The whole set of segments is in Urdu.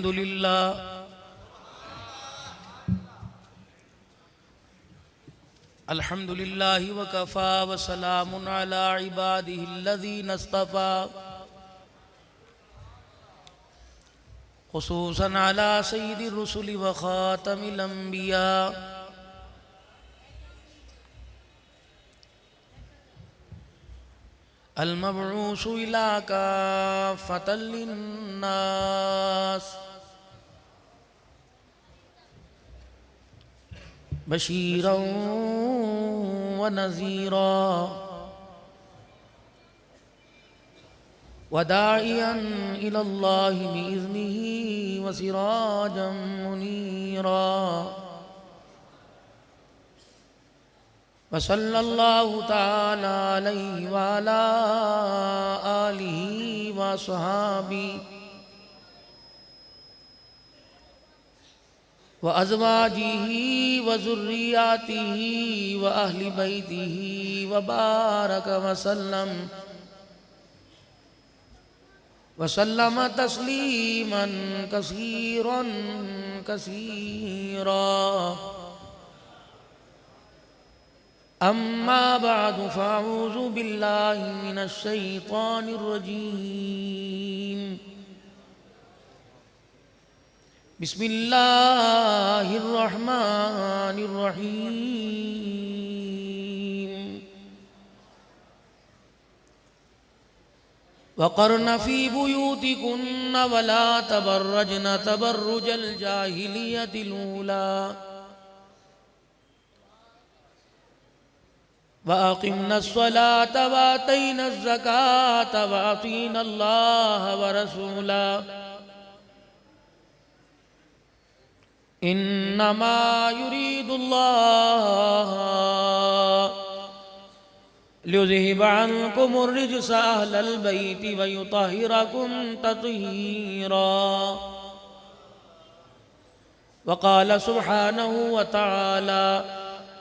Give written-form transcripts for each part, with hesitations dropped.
الحمد لله الحمد لله وكفى وسلام على عباده الذين اصطفى خصوصا على سيد الرسل وخاتم الأنبياء المبعوث إلى كافة للناس بشيرا ونذيرا وداعيا إلى الله بإذنه وسراجا منيرا وصلى الله تعالى عليه وعلى آله وصحابه وأزواجه وذرياته وأهل بيته وبارك وسلم تسليما كثيرا كثيرا أما بعد فأعوذ بالله من الشيطان الرجيم بسم الله الرحمن الرحيم وقرن في بيوتكن ولا تبرجن تبرج الجاهلية الأولى وأقمنا الصلاة وآتينا الزكاة وأطيعنا الله ورسوله إنما يريد الله ليذهب عنكم الرجس أهل البيت ويطهركم تطهيرا وقال سبحانه وتعالى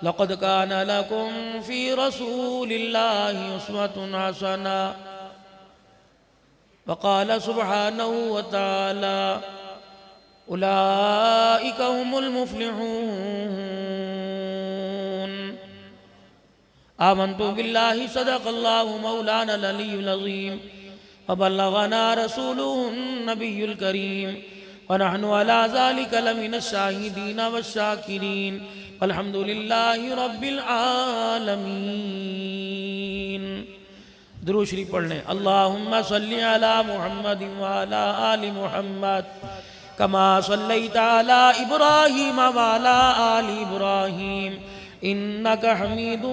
لقد كان لكم في رسول الله أسوة حسنة وقال سبحانه وتعالى أولئك هم المفلحون آمنت بالله صدق الله مولانا العلي العظيم وبلغنا رسوله النبي الكريم ونحن على ذلك لمن الشاهدين والشاكرين والحمد لله رب العالمين درود شریف پڑھ لیں اللہم صلی علی محمد وعلی آل محمد كما صليت على إبراهيم وعلى آل إبراهيم إنك حميد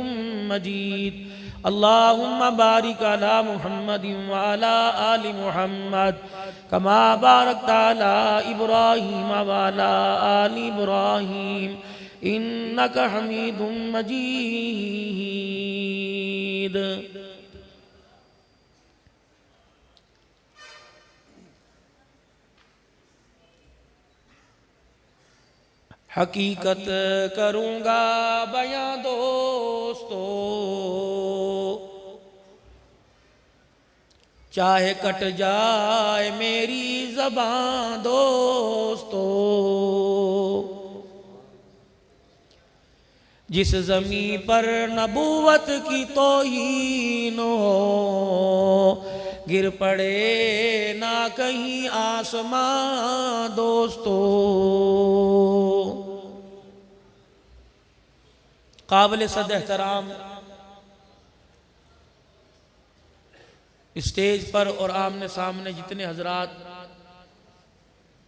مجيد اللهم بارك على محمد وعلى آل محمد كما باركت على إبراهيم وعلى آل إبراهيم إنك حميد مجيد حقیقت کروں گا بیاں دوستو چاہے کٹ جائے میری زبان دوستو جس زمین پر نبوت کی توہین ہو گر پڑے نہ کہیں آسمان دوستو قابل صد احترام اسٹیج پر اور آمنے سامنے جتنے حضرات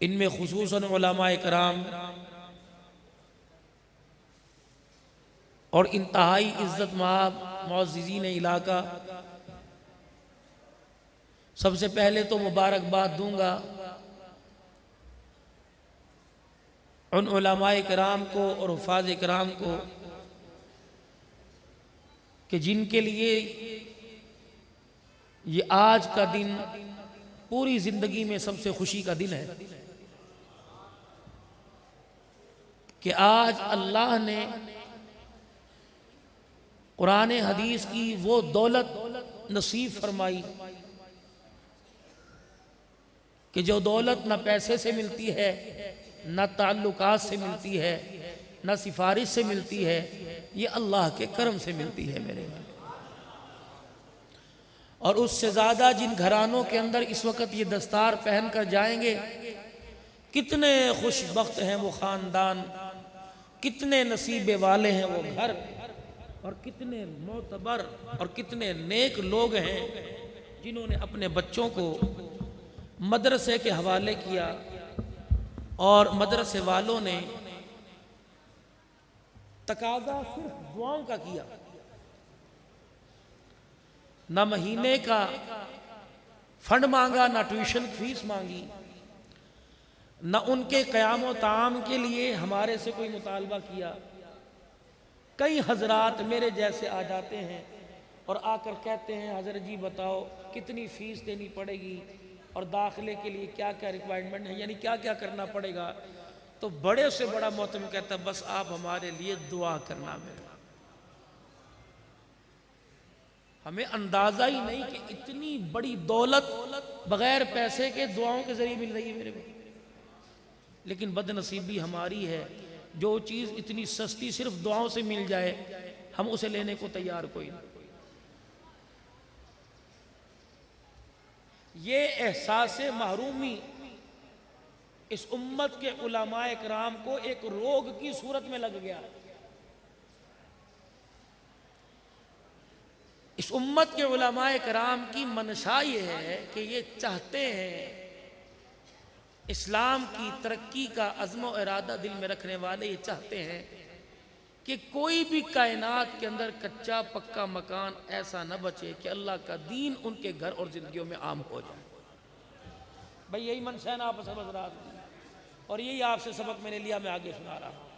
ان میں خصوصاً علماء کرام اور انتہائی عزت مآب معززین علاقہ سب سے پہلے تو مبارکباد دوں گا ان علماء کرام کو اور حفاظ کرام کو کہ جن کے لیے یہ آج کا دن پوری زندگی میں سب سے خوشی کا دن ہے کہ آج اللہ نے قرآن حدیث کی وہ دولت نصیب فرمائی کہ جو دولت نہ پیسے سے ملتی ہے، نہ تعلقات سے ملتی ہے، نہ سفارش سے ملتی ہے، یہ اللہ کے کرم سے ملتی ہے میرے بھائی۔ اور اس سے زیادہ جن گھرانوں کے اندر اس وقت یہ دستار پہن کر جائیں گے، کتنے خوش بخت ہیں وہ خاندان، کتنے نصیبے والے ہیں وہ گھر، اور کتنے معتبر اور کتنے نیک لوگ ہیں جنہوں نے اپنے بچوں کو مدرسے کے حوالے کیا، اور مدرسے والوں نے تقاضا صرف دعاؤں کا کیا، نہ مہینے کا فنڈ مانگا، نہ ٹیوشن فیس مانگی، نہ ان کے قیام و طعام کے لیے ہمارے سے کوئی مطالبہ کیا۔ کئی حضرات میرے جیسے آ جاتے ہیں اور آ کر کہتے ہیں حضرت جی بتاؤ کتنی فیس دینی پڑے گی اور داخلے کے لیے کیا کیا ریکوائرمنٹ ہے، یعنی کیا کیا کرنا پڑے گا۔ تو بڑے سے بڑا محترم کہتا ہے بس آپ ہمارے لیے دعا کرنا میرے۔ ہمیں اندازہ ہی نہیں کہ اتنی بڑی دولت بغیر پیسے کے دعاؤں کے ذریعے مل رہی ہے میرے بھائی۔ لیکن بد نصیبی ہماری ہے، جو چیز اتنی سستی صرف دعاؤں سے مل جائے ہم اسے لینے کو تیار کوئی نہیں۔ یہ احساس محرومی اس امت کے علماء کرام کو ایک روگ کی صورت میں لگ گیا۔ اس امت کے علماء کرام کی منشا یہ ہے کہ یہ چاہتے ہیں، اسلام کی ترقی کا عزم و ارادہ دل میں رکھنے والے یہ چاہتے ہیں کہ کوئی بھی کائنات کے اندر کچا پکا مکان ایسا نہ بچے کہ اللہ کا دین ان کے گھر اور زندگیوں میں عام ہو جائے۔ بھئی یہی منشا ہے نا آپ سب حضرات، اور یہی آپ سے سبق میں نے لیا، میں آگے سنا رہا ہوں۔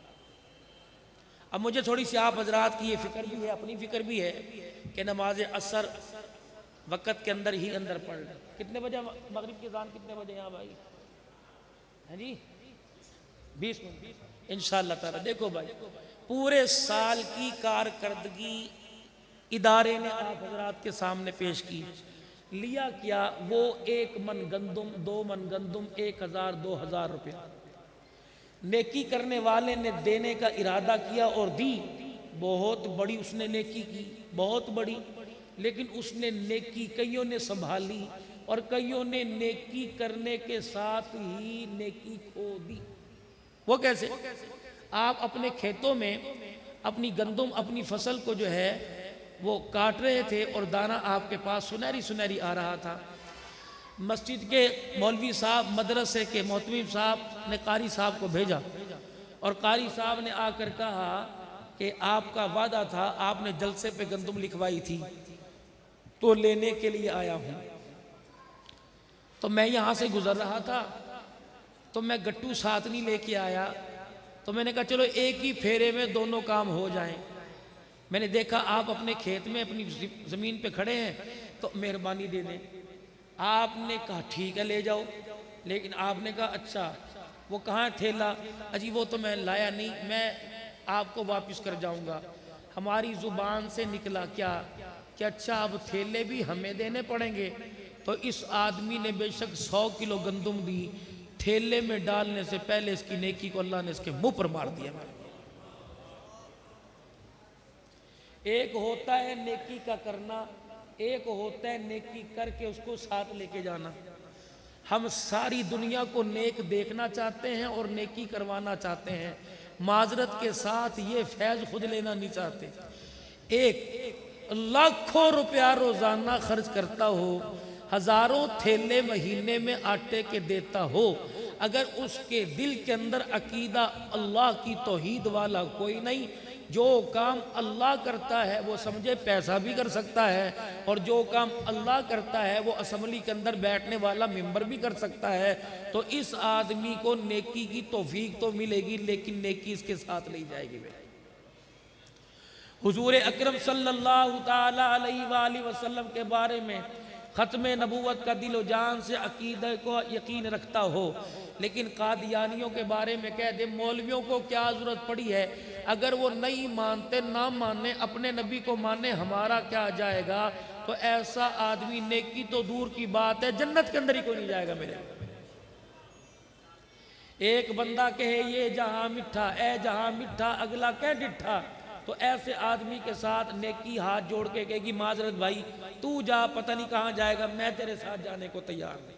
اب مجھے تھوڑی سی آپ حضرات کی یہ فکر بھی ہے، اپنی فکر بھی ہے کہ نماز عصر وقت کے اندر ہی اندر پڑھ لیں۔ کتنے بجے مغرب کی اذان کتنے بجے یہاں بھائی؟ ہیں جی 20 منٹ انشاءاللہ تعالی۔ دیکھو بھائی پورے سال کی کارکردگی ادارے نے آپ حضرات کے سامنے پیش کی، لیا کیا؟ وہ 1 من گندم، 2 من گندم، 1000 2000 روپیہ نیکی کرنے والے نے دینے کا ارادہ کیا اور دی۔ بہت بڑی اس نے نیکی کی، بہت بڑی، لیکن اس نے نیکی کئیوں نے سنبھالی اور کئیوں نے نیکی کرنے کے ساتھ ہی نیکی کھو دی۔ وہ کیسے؟ آپ اپنے کھیتوں میں اپنی گندم، اپنی فصل کو جو ہے وہ کاٹ رہے تھے اور دانہ آپ کے پاس سنہری سنہری آ رہا تھا۔ مسجد کے مولوی صاحب، مدرسے کے محتمم صاحب نے قاری صاحب کو بھیجا اور قاری صاحب نے آ کر کہا کہ آپ کا وعدہ تھا، آپ نے جلسے پہ گندم لکھوائی تھی تو لینے کے لیے آیا ہوں۔ تو میں یہاں سے گزر رہا تھا تو میں گٹو ساتھ نہیں لے کے آیا، تو میں نے کہا چلو ایک ہی پھیرے میں دونوں کام ہو جائیں۔ میں نے دیکھا آپ اپنے کھیت میں اپنی زمین پہ کھڑے ہیں تو مہربانی دے دیں۔ آپ نے کہا ٹھیک ہے لے جاؤ، لیکن آپ نے کہا اچھا وہ کہاں تھیلا؟ اجی وہ تو میں لایا نہیں، میں آپ کو واپس کر جاؤں گا۔ ہماری زبان سے نکلا کیا کہ اچھا اب تھیلے بھی ہمیں دینے پڑیں گے؟ تو اس آدمی نے بے شک 100 کلو گندم دی، تھیلے میں ڈالنے سے پہلے اس کی نیکی کو اللہ نے اس کے منہ پر مار دیا۔ ایک ہوتا ہے نیکی کا کرنا، ایک ہوتا ہے نیکی کر کے اس کو ساتھ لے کے جانا۔ ہم ساری دنیا کو نیک دیکھنا چاہتے ہیں اور نیکی کروانا چاہتے ہیں، معذرت کے ساتھ یہ فیض خود لینا نہیں چاہتے۔ ایک لاکھوں روپیہ روزانہ خرچ کرتا ہو، ہزاروں تھیلے مہینے میں آٹے کے دیتا ہو، اگر اس کے دل کے اندر عقیدہ اللہ کی توحید والا کوئی نہیں، جو کام اللہ کرتا ہے وہ سمجھے پیسہ بھی کر سکتا ہے، اور جو کام اللہ کرتا ہے وہ اسمبلی کے اندر بیٹھنے والا ممبر بھی کر سکتا ہے، تو اس آدمی کو نیکی کی توفیق تو ملے گی لیکن نیکی اس کے ساتھ نہیں جائے گی۔ حضور اکرم صلی اللہ تعالی علیہ وآلہ وسلم کے بارے میں ختم نبوت کا دل و جان سے عقیدہ کو یقین رکھتا ہو، لیکن قادیانیوں کے بارے میں کہہ دے مولویوں کو کیا ضرورت پڑی ہے؟ اگر وہ نہیں مانتے نہ مانے، اپنے نبی کو مانے، ہمارا کیا جائے گا؟ تو ایسا آدمی نیکی تو دور کی بات ہے جنت کے اندر ہی کوئی نہیں جائے گا میرے۔ ایک بندہ کہے یہ جہاں مٹھا اے جہاں مٹھا، اگلا کہ ڈٹھا، تو ایسے آدمی کے ساتھ نیکی ہاتھ جوڑ کے کہے گی معذرت بھائی تو جا، پتہ نہیں کہاں جائے گا، میں تیرے ساتھ جانے کو تیار نہیں۔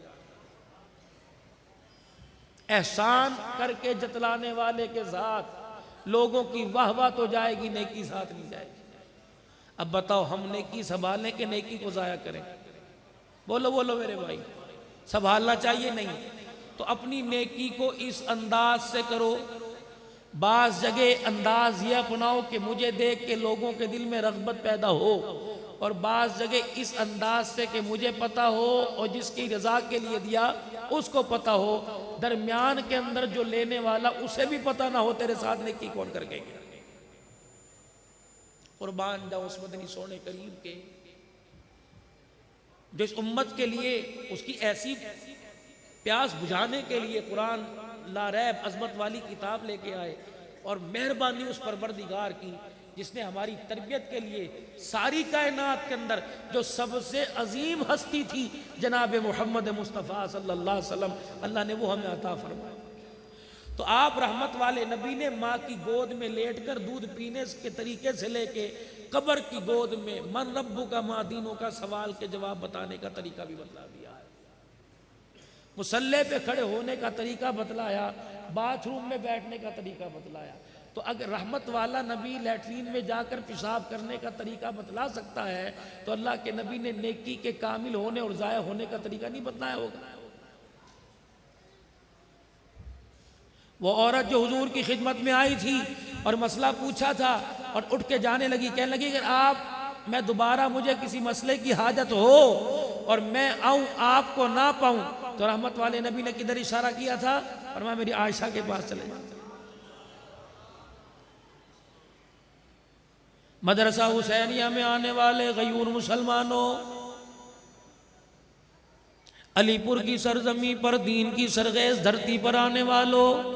احسان کر کے جتلانے والے کے ساتھ لوگوں کی واہ واہ تو جائے گی، نیکی ساتھ نہیں جائے گی۔ اب بتاؤ ہم نیکی سنبھالیں کہ نیکی کو ضائع کریں؟ بولو بولو میرے بھائی، سنبھالنا چاہیے نہیں تو اپنی نیکی کو اس انداز سے کرو۔ بعض جگہ انداز یہ اپناؤ کہ مجھے دیکھ کے لوگوں کے دل میں رغبت پیدا ہو، اور بعض جگہ اس انداز سے کہ مجھے پتا ہو اور جس کی رضا کے لیے دیا اس کو پتا ہو، درمیان کے اندر جو لینے والا اسے بھی پتا نہ ہو تیرے ساتھ نیکی کون کر کے گیا۔ قربان جاؤ اس مدنی سونے کریم کے، جو اس امت کے لیے اس کی ایسی پیاس بجھانے کے لیے قرآن لا ریب عظمت والی کتاب لے کے آئے، اور مہربانی اس پروردگار کی جس نے ہماری تربیت کے لیے ساری کائنات کے اندر جو سب سے عظیم ہستی تھی جناب محمد مصطفیٰ صلی اللہ علیہ وسلم، اللہ نے وہ ہمیں عطا فرمایا۔ تو آپ رحمت والے نبی نے ماں کی گود میں لیٹ کر دودھ پینے کے طریقے سے لے کے قبر کی گود میں من ربو کا ماں دینوں کا سوال کے جواب بتانے کا طریقہ بھی بتلا دیا ہے، مصلی پہ کھڑے ہونے کا طریقہ بتلایا، باتھ روم میں بیٹھنے کا طریقہ بتلایا۔ تو اگر رحمت والا نبی لیٹرین میں جا کر پیشاب کرنے کا طریقہ بتلا سکتا ہے تو اللہ کے نبی نے نیکی کے کامل ہونے اور ضائع ہونے کا طریقہ نہیں بتلایا ہوگا؟ وہ عورت جو حضور کی خدمت میں آئی تھی اور مسئلہ پوچھا تھا اور اٹھ کے جانے لگی، کہنے لگی کہ آپ میں دوبارہ مجھے کسی مسئلے کی حاجت ہو اور میں آؤں آپ کو نہ پاؤں، تو رحمت والے نبی نے کدھر اشارہ کیا تھا؟ فرمایا میری عائشہ کے پاس چلے جاؤ۔ مدرسہ حسینیہ میں آنے والے غیور مسلمانوں، علی پور کی سرزمین پر دین کی سرخیز دھرتی پر آنے والوں،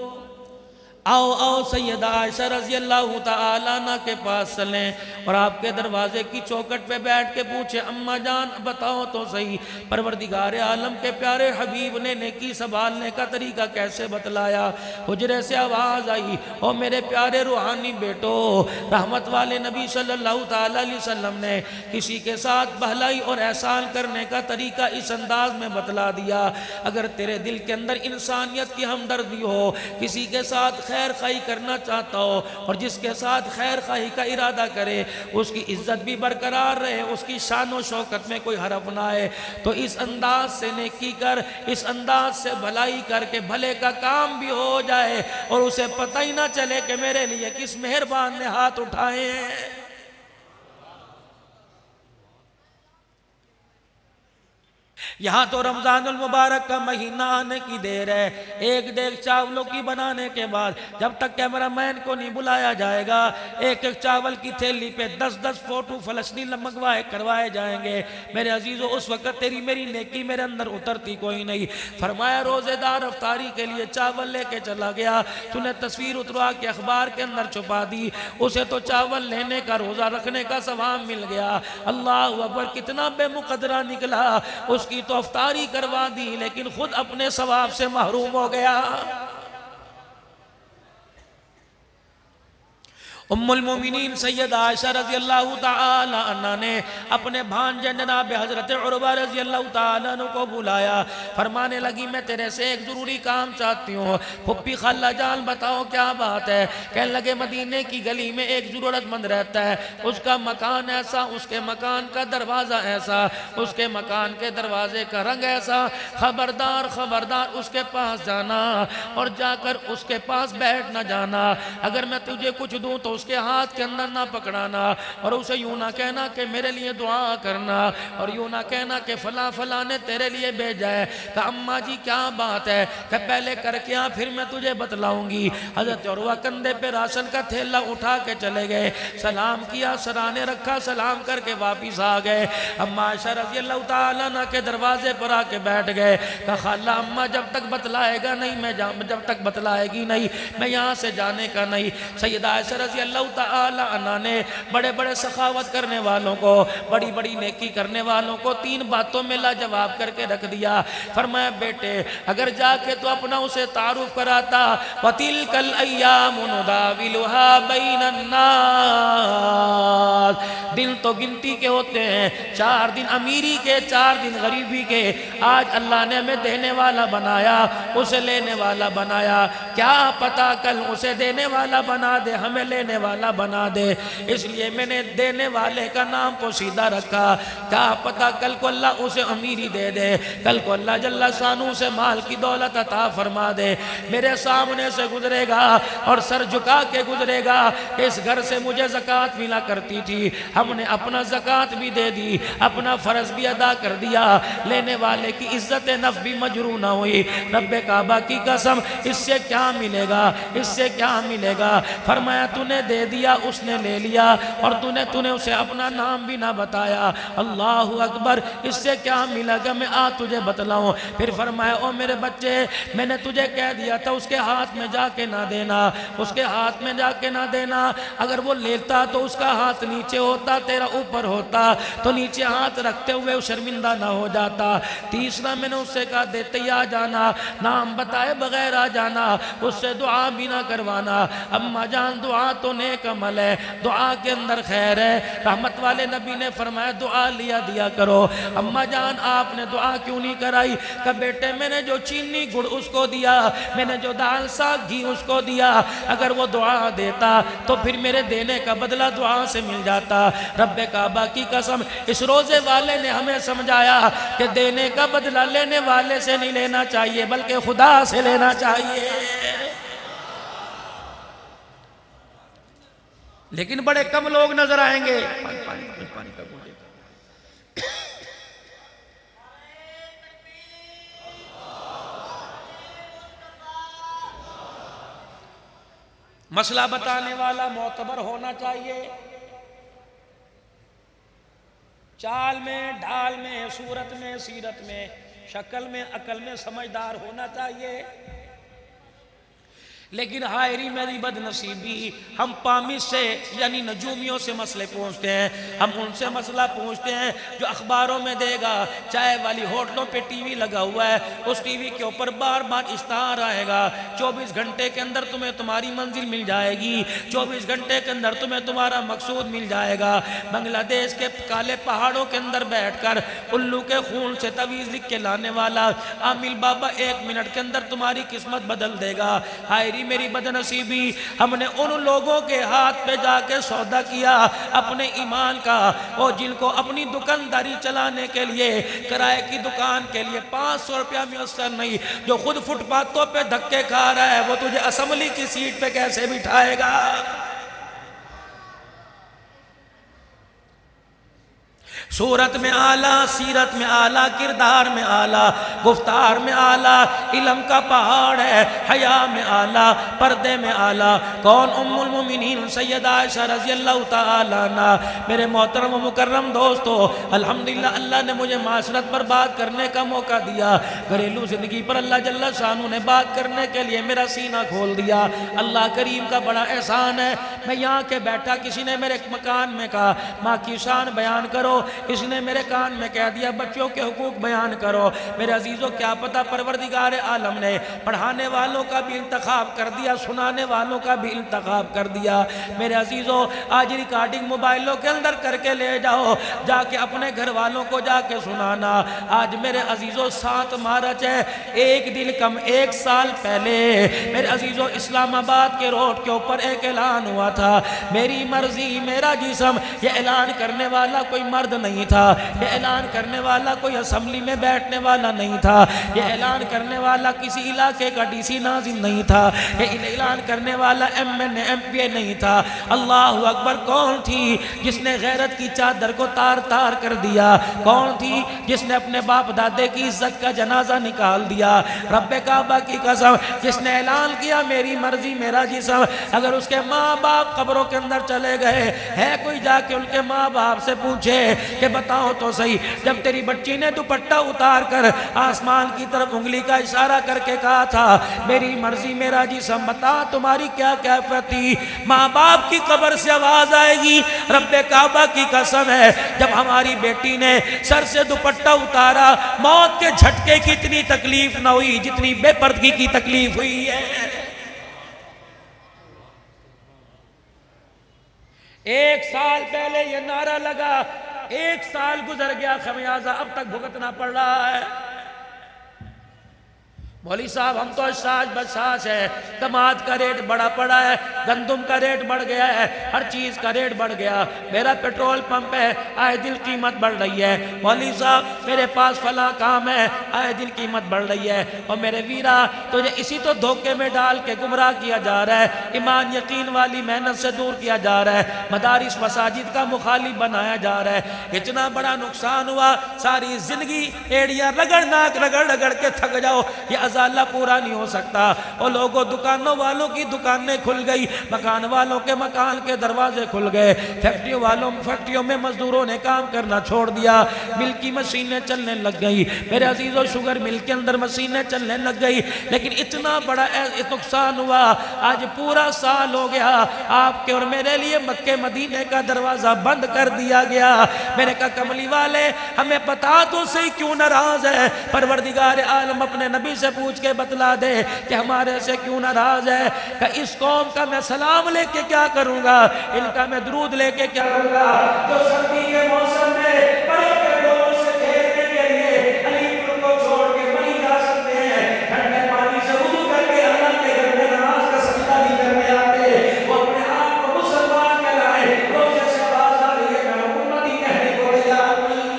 آؤ آؤ سیدہ عائشہ رضی اللہ تعالیٰ عنہ کے پاس چلیں اور آپ کے دروازے کی چوکٹ پہ بیٹھ کے پوچھیں اماں جان بتاؤ تو صحیح پروردگار عالم کے پیارے حبیب نے نیکی سنبھالنے کا طریقہ کیسے بتلایا؟ حجرے سے آواز آئی، او میرے پیارے روحانی بیٹو، رحمت والے نبی صلی اللہ تعالیٰ علیہ وسلم نے کسی کے ساتھ بھلائی اور احسان کرنے کا طریقہ اس انداز میں بتلا دیا۔ اگر تیرے دل کے اندر انسانیت کی ہمدردی ہو، کسی کے ساتھ خیر خواہی کرنا چاہتا ہو اور جس کے ساتھ خیر خواہی کا ارادہ کرے اس کی عزت بھی برقرار رہے، اس کی شان و شوکت میں کوئی حرف نہ آئے، تو اس انداز سے نیکی کر، اس انداز سے بھلائی کر کے بھلے کا کام بھی ہو جائے اور اسے پتہ ہی نہ چلے کہ میرے لیے کس مہربان نے ہاتھ اٹھائے ہیں۔ یہاں تو رمضان المبارک کا مہینہ آنے کی دیر ہے، ایک دیگ چاولوں کی بنانے کے بعد جب تک کیمرہ مین کو نہیں بلایا جائے گا ایک ایک چاول کی تھیلی پہ 10 فوٹو فلسطین منگوائے کروائے جائیں گے۔ میرے عزیزو اس وقت تیری میری نیکی میرے اندر اترتی کوئی نہیں۔ فرمایا روزے دار افطاری کے لیے چاول لے کے چلا گیا، تو نے تصویر اتروا کے اخبار کے اندر چھپا دی، اسے تو چاول لینے کا روزہ رکھنے کا ثواب مل گیا۔ اللہ اکبر، کتنا بے مقدرہ نکلا، اس کی تو افطاری کروا دی لیکن خود اپنے ثواب سے محروم ہو گیا۔ ام المومنین سیدہ عائشہ رضی اللہ تعالی عنہ نے اپنے بھانجے جناب حضرت عروہ رضی اللہ تعالی عنہ کو بلایا، فرمانے لگی میں تیرے سے ایک ضروری کام چاہتی ہوں۔ پھپھی خالہ جان بتاؤ کیا بات ہے؟ کہنے لگے مدینے کی گلی میں ایک ضرورت مند رہتا ہے، اس کا مکان ایسا، اس کے مکان کا دروازہ ایسا، اس کے مکان کے دروازے کا رنگ ایسا، خبردار خبردار اس کے پاس جانا اور جا کر اس کے پاس بیٹھ نہ جانا، اگر میں تجھے کچھ دوں تو اس کے ہاتھ کے اندر نہ پکڑانا اور اسے یوں نہ کہنا کہ میرے لیے دعا کرنا اور یوں نہ کہنا کہ فلاں فلاں نے تیرے لیے بھیجا ہے۔ کہا اماں جی کیا بات ہے؟ کہ پہلے کر کے آ پھر میں تجھے بتلاؤں گی۔ حضرت عروہ کندھے پہ راشن کا تھیلا اٹھا کے چلے گئے، سلام کیا، سرانے رکھا، سلام کر کے واپس آ گئے۔ اماں عائشہ رضی اللہ تعالیٰ عنہ کے دروازے پر آ کے بیٹھ گئے۔ کہا خالہ اماں جب تک بتلائے گا نہیں میں جب تک بتلائے گی نہیں میں یہاں سے جانے کا نہیں۔ سیدہ عائشہ رضی اللہ اللہ تعالی عنہ نے بڑے بڑے سخاوت کرنے والوں کو، بڑی بڑی نیکی کرنے والوں کو 3 باتوں میں لاجواب کر کے رکھ دیا۔ فرمایا بیٹے اگر جا کے تو اپنا اسے تعارف کراتا، وَتِلْكَ الْأَيَّامُ نُدَاوِلُهَا بَيْنَ النَّاسِ، دن تو گنتی کے ہوتے ہیں، 4 دن امیری کے، 4 دن غریبی کے۔ آج اللہ نے ہمیں دینے والا بنایا، اسے لینے والا بنایا، کیا پتا کل اسے دینے والا بنا دے، ہمیں لینے والا بنا دے۔ اس لیے میں نے دینے والے کا نام کو سیدھا رکھا، کیا پتا کل کو اللہ اسے امیری دے دے، کل کو اللہ جل شانہ سے مال کی دولت عطا فرما دے۔ میرے سامنے سے گزرے گا اور سر جھکا کے گزرے گا، اس گھر سے مجھے زکوٰۃ ملا کرتی تھی، ہم نے اپنا زکوٰۃ بھی دے دی، اپنا فرض بھی ادا کر دیا، لینے والے کی عزت نفس بھی مجروح نہ ہوئی۔ رب کعبہ کی قسم اس سے کیا ملے گا، اس سے کیا ملے گا؟ فرمایا تو نے دے دیا، اس نے لے لیا، اور تو نے اسے اپنا نام بھی نہ بتایا۔ اللہ اکبر، اس سے کیا ملا گا؟ میں تجھے بتلاؤں۔ پھر فرمایا او میرے بچے، میں نے تجھے کہہ دیا تھا اس کے ہاتھ میں جا کے نہ دینا، اس کے ہاتھ میں جا کے نہ دینا، اگر وہ لیتا تو اس کا ہاتھ نیچے ہوتا، تیرا اوپر ہوتا، تو نیچے ہاتھ رکھتے ہوئے شرمندہ نہ ہو جاتا۔ تیسرا میں نے اس سے کہا دیتے ہی آ جانا، نام بتائے بغیر آ جانا، اس سے دعا بھی نہ کروانا۔ اماں جان دعا تو نیک عمل ہے، دعا کے اندر خیر ہے۔ رحمت والے نبی نے فرمایا دعا لیا دیا کرو۔ اماں جان آپ نے دعا کیوں نہیں کرائی؟ کہ بیٹے میں نے جو چینی گڑ اس کو دیا، میں نے جو دال ساگ گھی اس کو دیا، اگر وہ دعا دیتا تو پھر میرے دینے کا بدلہ دعا سے مل جاتا۔ رب کعبہ کی قسم اس روزے والے نے ہمیں سمجھایا کہ دینے کا بدلہ لینے والے سے نہیں لینا چاہیے بلکہ خدا سے لینا چاہیے۔ لیکن بڑے کم لوگ نظر آئیں گے۔ مسئلہ بتانے والا معتبر ہونا چاہیے، چال میں، ڈھال میں، صورت میں، سیرت میں، شکل میں، عقل میں سمجھدار ہونا چاہیے۔ لیکن ہائری میری بد نصیبی، ہم پامیس سے یعنی نجومیوں سے مسئلے پوچھتے ہیں، ہم ان سے مسئلہ پوچھتے ہیں جو اخباروں میں دے گا، چائے والی ہوٹلوں پہ ٹی وی لگا ہوا ہے، اس ٹی وی کے اوپر بار بار اشتہار آئے گا، 24 گھنٹے کے اندر تمہیں تمہاری منزل مل جائے گی، 24 گھنٹے کے اندر تمہیں تمہارا مقصود مل جائے گا۔ بنگلہ دیش کے کالے پہاڑوں کے اندر بیٹھ کر الو کے خون سے تویز لکھ کے لانے والا عامل بابا 1 منٹ کے اندر تمہاری قسمت بدل دے گا۔ ہائری میری بدنصیبی، ہم نے ان لوگوں کے ہاتھ پہ جا کے سودا کیا اپنے ایمان کا، وہ جن کو اپنی دکانداری چلانے کے لیے، کرائے کی دکان کے لیے 500 روپیہ میسر نہیں، جو خود فٹ پاتھوں پہ دھکے کھا رہا ہے وہ تجھے اسمبلی کی سیٹ پہ کیسے بٹھائے گا؟ صورت میں اعلیٰ، سیرت میں اعلیٰ، کردار میں اعلیٰ، گفتار میں اعلیٰ، علم کا پہاڑ ہے، حیا میں اعلیٰ، پردے میں اعلیٰ۔ کون؟ ام المومنین سیدہ عائشہ رضی اللہ تعالیٰ عنہ۔ میرے محترم و مکرم دوستو، الحمدللہ اللہ نے مجھے معاشرت پر بات کرنے کا موقع دیا، گھریلو زندگی پر اللہ جل شانہ نے بات کرنے کے لیے میرا سینہ کھول دیا۔ اللہ کریم کا بڑا احسان ہے، میں یہاں کے بیٹھا، کسی نے میرے مکان میں کہا ماں کی شان بیان کرو، اس نے میرے کان میں کہہ دیا بچوں کے حقوق بیان کرو۔ میرے عزیزوں کیا پتہ پروردگار عالم نے پڑھانے والوں کا بھی انتخاب کر دیا، سنانے والوں کا بھی انتخاب کر دیا۔ میرے عزیزوں آج ریکارڈنگ موبائلوں کے اندر کر کے لے جاؤ، جا کے اپنے گھر والوں کو جا کے سنانا۔ آج میرے عزیزوں 7 مارچ ہے، ایک دن کم 1 سال پہلے میرے عزیزوں اسلام آباد کے روڈ کے اوپر ایک اعلان ہوا تھا، میری مرضی میرا جسم۔ یہ اعلان کرنے والا کوئی مرد نہیں تھا، یہ اعلان کرنے والا کوئی اسمبلی میں بیٹھنے والا نہیں تھا، یہ اعلان کرنے والا کسی علاقے کا ڈی سی ناظم نہیں تھا، یہ اعلان کرنے والا ایم پی نہیں تھا۔ اللہ اکبر! کون تھی جس نے غیرت کی چادر کو تار تار کر دیا؟ کون تھی جس نے اپنے باپ دادے کی عزت کا جنازہ نکال دیا؟ رب کعبہ کی قسم جس نے اعلان کیا میری مرضی میرا جسم، اگر اس کے ماں باپ قبروں کے اندر چلے گئے، ہے کوئی جا کے ان کے ماں باپ سے پوچھے کہ بتاؤ تو صحیح، جب تیری بچی نے دوپٹہ اتار کر آسمان کی طرف انگلی کا اشارہ کر کے کہا تھا میری مرضی میرا جسم، بتا تمہاری کیا کیفیت تھی؟ ماں باپ کی قبر سے آواز آئے گی، رب کعبہ کی قسم ہے جب ہماری بیٹی نے سر سے دوپٹہ اتارا موت کے جھٹکے کی اتنی تکلیف نہ ہوئی جتنی بے پردگی کی تکلیف ہوئی ہے۔ 1 سال پہلے یہ نعرہ لگا، 1 سال گزر گیا، خمیازہ اب تک بھگتنا پڑ رہا ہے۔ مولوی صاحب ہم تو اشاش بشاش ہے، کماد کا ریٹ بڑا پڑا ہے، گندم کا ریٹ بڑھ گیا ہے، ہر چیز کا ریٹ بڑھ گیا، میرا پیٹرول پمپ ہے آئے دن قیمت بڑھ رہی ہے، مولوی صاحب میرے پاس فلاں کام ہے آئے دن قیمت بڑھ رہی ہے۔ اور میرے ویرا تجھے اسی تو دھوکے میں ڈال کے گمراہ کیا جا رہا ہے، ایمان یقین والی محنت سے دور کیا جا رہا ہے، مدارس مساجد کا مخالف بنایا جا رہا ہے۔ اتنا بڑا نقصان ہوا، ساری زندگی ایڑیاں رگڑ رگڑ کے تھک جاؤ، یہ ازالہ پورا نہیں ہو سکتا۔ اور لوگوں دکانوں والوں کی دکانیں کھل گئی، مکان والوں کے مکان کے دروازے کھل گئے، فیکٹریوں میں مزدوروں نے کام کرنا چھوڑ دیا، مل کی مشینیں چلنے لگ گئی، میرے عزیزو شوگر مل کے اندر مشینیں چلنے لگ گئی، لیکن اتنا بڑا نقصان ہوا، آج پورا سال ہو گیا آپ کے اور میرے لیے مکہ مدینے کا دروازہ بند کر دیا گیا۔ میں نے کہا کملی والے ہمیں بتا تو صحیح کیوں ناراض ہے، پروردگار عالم اپنے نبی سے پوچھ کے بتلا دے کہ ہمارے سے کیوں ناراض ہے۔ کہ اس قوم کا میں سلام لے کے کیا کروں گا، ان کا میں درود لے کے کیا کروں گا، جو سردی کے موسم میں بڑے پیڑوں سے کھیلنے کے لیے علی پور کو چھوڑ کے نہیں جا سکتے ہیں، ٹھنڈے پانی سے وضو کر کے اللہ کے گھر میں نماز کا سجدہ بھی کرنے آتے، وہ اپنے آپ کو مسلمان کہلائے، روزے سے باز آ رہی ہے میں امتی کہنے کو تیار نہیں۔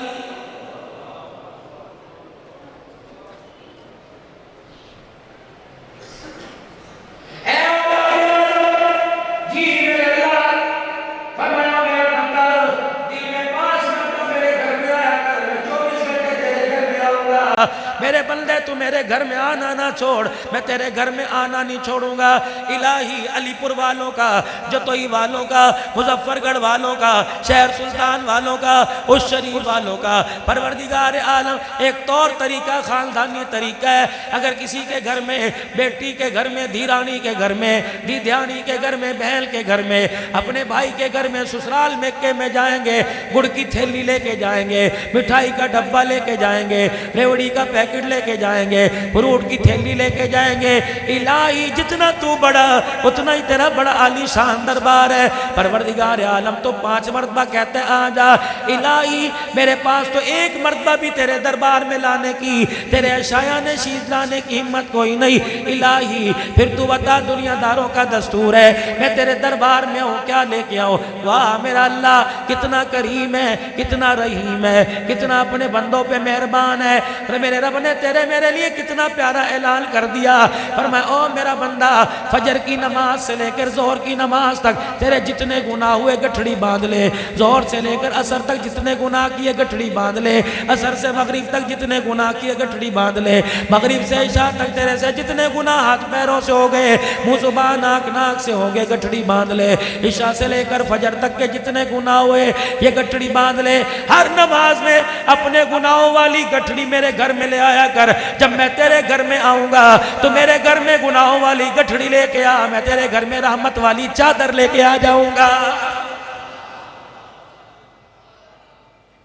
میرے بندے تو میرے گھر میں آنا نہ چھوڑ، میں تیرے گھر میں آنا نہیں چھوڑوں گا۔ الہی علی پور والوں کا، جتوئی والوں کا، مظفر گڑھ والوں کا، شہر سلطان والوں کا، اس شریف والوں کا، پروردگار عالم ایک طور طریقہ خاندانی طریقہ ہے، اگر کسی کے گھر میں، بیٹی کے گھر میں، دھیرانی کے گھر میں، دیدیانی کے گھر میں، بہن کے گھر میں، اپنے بھائی کے گھر میں، سسرال مکے میں جائیں گے، گڑ کی تھیلی لے کے جائیں گے، مٹھائی کا ڈبہ لے کے جائیں گے، ریوڑی کا پیکٹ لے کے جائیں گے، فروٹ کی تھیلی لے کے جائیں گے۔ الہی جتنا تو بڑا اتنا ہی تیرا بڑا عالی شان دربار ہے۔ پروردگار عالم تو 5 مرتبہ کہتے ہیں آ جا۔ الہی میرے پاس تو 1 مرتبہ بھی تیرے دربار میں لانے کی، تیرے عشایا نے شیز لانے کی ہمت کوئی نہیں۔ الہی پھر تو بتا دنیا داروں کا دستور ہے میں تیرے دربار میں ہوں کیا لے کے آؤں۔ واہ میرا اللہ کتنا کریم ہے، کتنا رحیم ہے، کتنا اپنے بندوں پہ مہربان ہے۔ میرے رب نے تیرے میرے لیے کتنا پیارا اعلان کر دیا، فرمایا او میرا بندہ فجر کی نماز سے لے کر ظہر کی نماز تک تیرے جتنے گناہ ہوئے گٹھڑی باندھ لے، ظہر سے لے کر عصر تک جتنے گناہ کیے گٹھڑی باندھ لے، عصر سے مغرب تک جتنے گناہ کیے گٹھڑی باندھ لے، مغرب سے عشاء تک تیرے سے جتنے گناہ ہاتھ پیروں سے ہو گئے، منہ زبان آنکھ ناک سے ہو گئے گٹھڑی باندھ لے، عشاء سے لے کر فجر تک کے جتنے گناہ ہوئے یہ گٹھڑی باندھ لے۔ ہر نماز میں اپنے گناہوں والی گٹھڑی میرے گھر میں لے آیا کر، جب میں تیرے گھر میں آؤں گا تو میرے گھر میں گناہوں والی گٹھڑی لے کے آ، میں تیرے گھر میں رحمت والی چادر لے کے آ جاؤں گا۔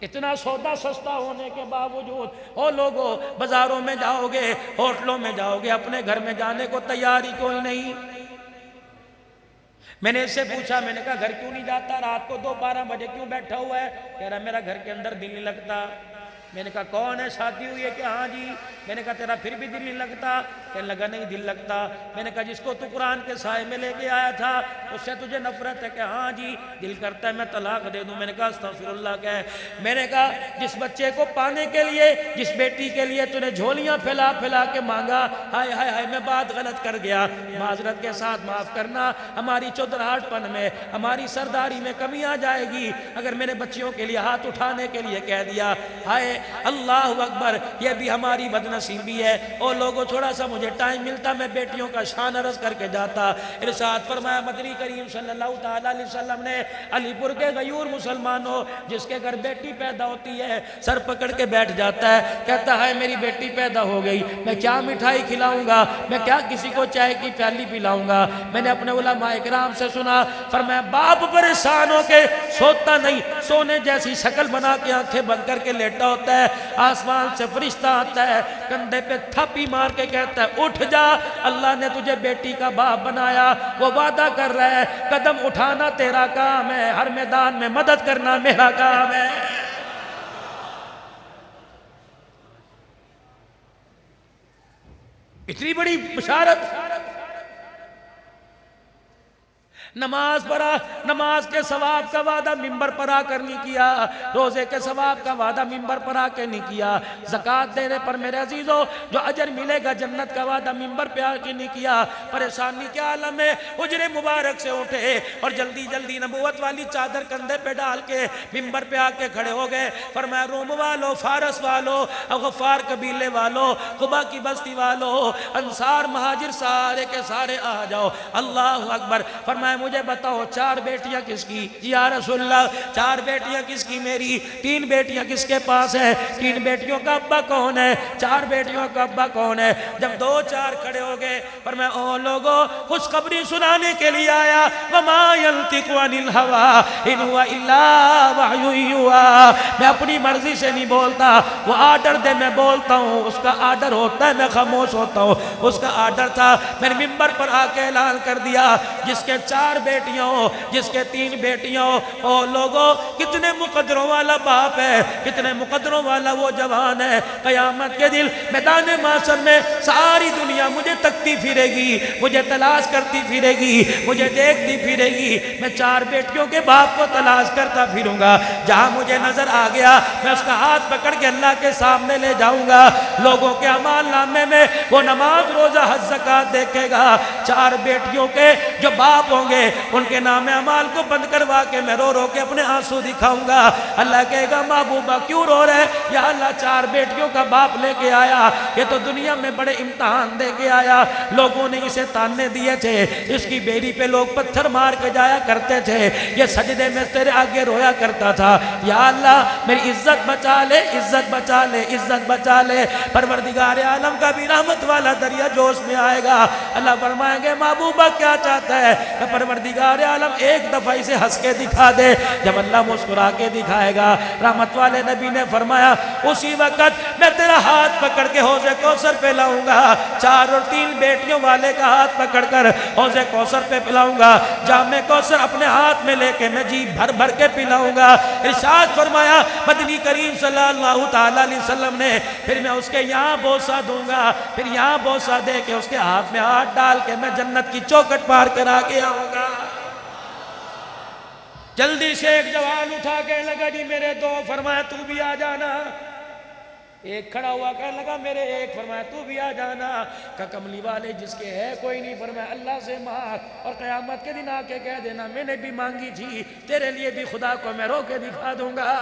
اتنا سودا سستا ہونے کے باوجود او لوگوں بازاروں میں جاؤ گے، ہوٹلوں میں جاؤ گے، اپنے گھر میں جانے کو تیاری کوئی نہیں۔ میں نے اس سے پوچھا، میں نے کہا گھر کیوں نہیں جاتا، رات کو 2-12 بجے کیوں بیٹھا ہوا ہے؟ کہہ رہا میرا گھر کے اندر دل نہیں لگتا۔ میں نے کہا کون ہے، شادی ہوئی ہے کہ ہاں جی؟ میں نے کہا تیرا پھر بھی دل نہیں لگتا؟ کہنے لگا نہیں دل لگتا۔ میں نے کہا جس کو تو قرآن کے سائے میں لے کے آیا تھا اس سے تجھے نفرت ہے؟ کہ ہاں جی دل کرتا ہے میں طلاق دے دوں۔ میں نے کہا استغفر اللہ کیا ہے؟ میں نے کہا جس بچے کو پانے کے لیے، جس بیٹی کے لیے تو نے جھولیاں پھیلا پھیلا کے مانگا، ہائے ہائے ہائے میں بات غلط کر گیا، معذرت کے ساتھ معاف کرنا، ہماری چودراہٹ پن میں، ہماری سرداری میں کمی آ جائے گی اگر میں نے بچیوں کے لیے ہاتھ اٹھانے کے لیے کہہ دیا۔ ہائے اللہ اکبر، یہ بھی ہماری بدنصیبی ہے۔ او لوگوں تھوڑا سا مجھے ٹائم ملتا میں بیٹیوں کا شان عرض کر کے جاتا۔ ارشاد فرمایا مدنی کریم صلی اللہ تعالیٰ علیہ وسلم نے، علی پور کے غیور مسلمانوں، جس کے گھر بیٹی پیدا ہوتی ہے سر پکڑ کے بیٹھ جاتا ہے، کہتا ہے میری بیٹی پیدا ہو گئی، میں کیا مٹھائی کھلاؤں گا، میں کیا کسی کو چائے کی پیالی پلاؤں گا۔ میں نے اپنے علماء کرام سے سنا، فرمایا باپ پریشان ہو کے سوتا نہیں، سونے جیسی شکل بنا کے آنکھیں بند کر کے لیٹا ہوتا ہے، آسمان سے فرشتہ آتا ہے، کندھے پہ تھاپی مار کے کہتا ہے اٹھ جا، اللہ نے تجھے بیٹی کا باپ بنایا، وہ وعدہ کر رہا ہے قدم اٹھانا تیرا کام ہے، ہر میدان میں مدد کرنا میرا کام ہے۔ اتنی بڑی بشارت۔ نماز پڑھا، نماز کے ثواب کا وعدہ منبر پر آ کر نہیں کیا، روزے کے ثواب کا وعدہ منبر پر آ کے نہیں کیا، زکوٰۃ دینے پر میرے عزیزوں جو اجر ملے گا جنت کا وعدہ منبر پہ آ کے نہیں کیا۔ پریشانی کے عالم میں حجر مبارک سے اٹھے اور جلدی جلدی نبوت والی چادر کندھے پہ ڈال کے منبر پہ آ کے کھڑے ہو گئے۔ فرمایا روم والو، فارس والو، غفار قبیلے والو، قبا کی بستی والو، انصار مہاجر سارے کے سارے آ جاؤ، اللہ اکبر۔ فرمایا مجھے بتاؤ چار بیٹیاں کس کی؟ یا رسول اللہ چار بیٹیاں کس کی؟ میری تین بیٹیاں کس کے پاس ہیں؟ تین بیٹیوں کا ابا کون ہے؟ چار بیٹیوں کا ابا کون ہے؟ جب دو چار کھڑے ہو گئے فرمایا او لوگوں خوشخبری سنانے کے لیے آیا، وما ينطق عن الهوى ان هو الا وحی یوحی، میں اپنی مرضی سے نہیں بولتا، وہ آرڈر دے میں بولتا ہوں، اس کا آرڈر ہوتا ہے میں خاموش ہوتا ہوں، اس کا آرڈر تھا۔ میں نے منبر پر آ کے اعلان کر دیا جس کے چار بیٹیاں ہو، جس کے تین بیٹیاں ہو، او لوگوں کتنے مقدروں والا باپ ہے، کتنے مقدروں والا وہ جوان ہے، قیامت کے دن میدان محشر میں ساری دنیا مجھے تکتی پھرے گی، مجھے تلاش کرتی پھرے گی، مجھے دیکھتی پھرے گی، میں چار بیٹیوں کے باپ کو تلاش کرتا پھروں گا، جہاں مجھے نظر آ گیا میں اس کا ہاتھ پکڑ کے اللہ کے سامنے لے جاؤں گا، لوگوں کے اعمال نامے میں وہ نماز روزہ حج زکوٰۃ دیکھے گا، چار بیٹیوں کے جو باپ ہوں گے ان کے نام اعمال کو بند کروا کے میں رو رو کے اپنے آنسو دکھاؤں گا۔ اللہ کہے گا محبوبہ کیوں رو رہے؟ یا اللہ چار بیٹیوں کا باپ لے کے آیا، یہ تو دنیا میں بڑے امتحان دے کے آیا، لوگوں نے اسے تانے دیے تھے، اس کی بیڑی پہ لوگ پتھر مار کے جایا کرتے تھے، یہ سجدے میں تیرے آگے رویا کرتا تھا، یا اللہ میری عزت بچا لے، عزت بچا لے، عزت بچا لے۔ پروردگار عالم کا بھی رحمت والا دریا جوش میں آئے گا، اللہ فرمائیں گے محبوبہ کیا چاہتا ہے؟ پروردگار عالم ایک دفعہ اسے ہنس کے دکھا دے، جب اللہ مسکرا کے دکھائے گا، رحمت والے نبی نے فرمایا اسی وقت میں تیرا ہاتھ پکڑ کے حوض کوثر پہ لاؤں گا، چار اور تین بیٹیوں والے کا ہاتھ پکڑ کر حوض کوثر پہ پلاؤں گا، جام کوثر اپنے ہاتھ میں لے کے میں جی بھر بھر کے پلاؤں گا۔ ارشاد فرمایا مدنی کریم صلی اللہ تعالیٰ علیہ وسلم نے پھر میں اس کے یہاں بوسہ دوں گا، پھر یہاں بوسہ دے کے اس کے ہاتھ میں ہاتھ ڈال کے میں جنت کی چوکٹ پار کرا کے آؤں گا۔ جلدی سے ایک جوان اٹھا کے لگا جی میرے دو، فرمایا تو بھی آ جانا، ایک کھڑا ہوا کہنے لگا میرے ایک، فرمایا تو بھی آ جانا، کہ کملی والے جس کے ہے کوئی نہیں، فرمایا اللہ سے مانگ اور قیامت کے دن آ کے کہہ دینا میں نے بھی مانگی تھی، تیرے لیے بھی خدا کو میں رو کے دکھا دوں گا۔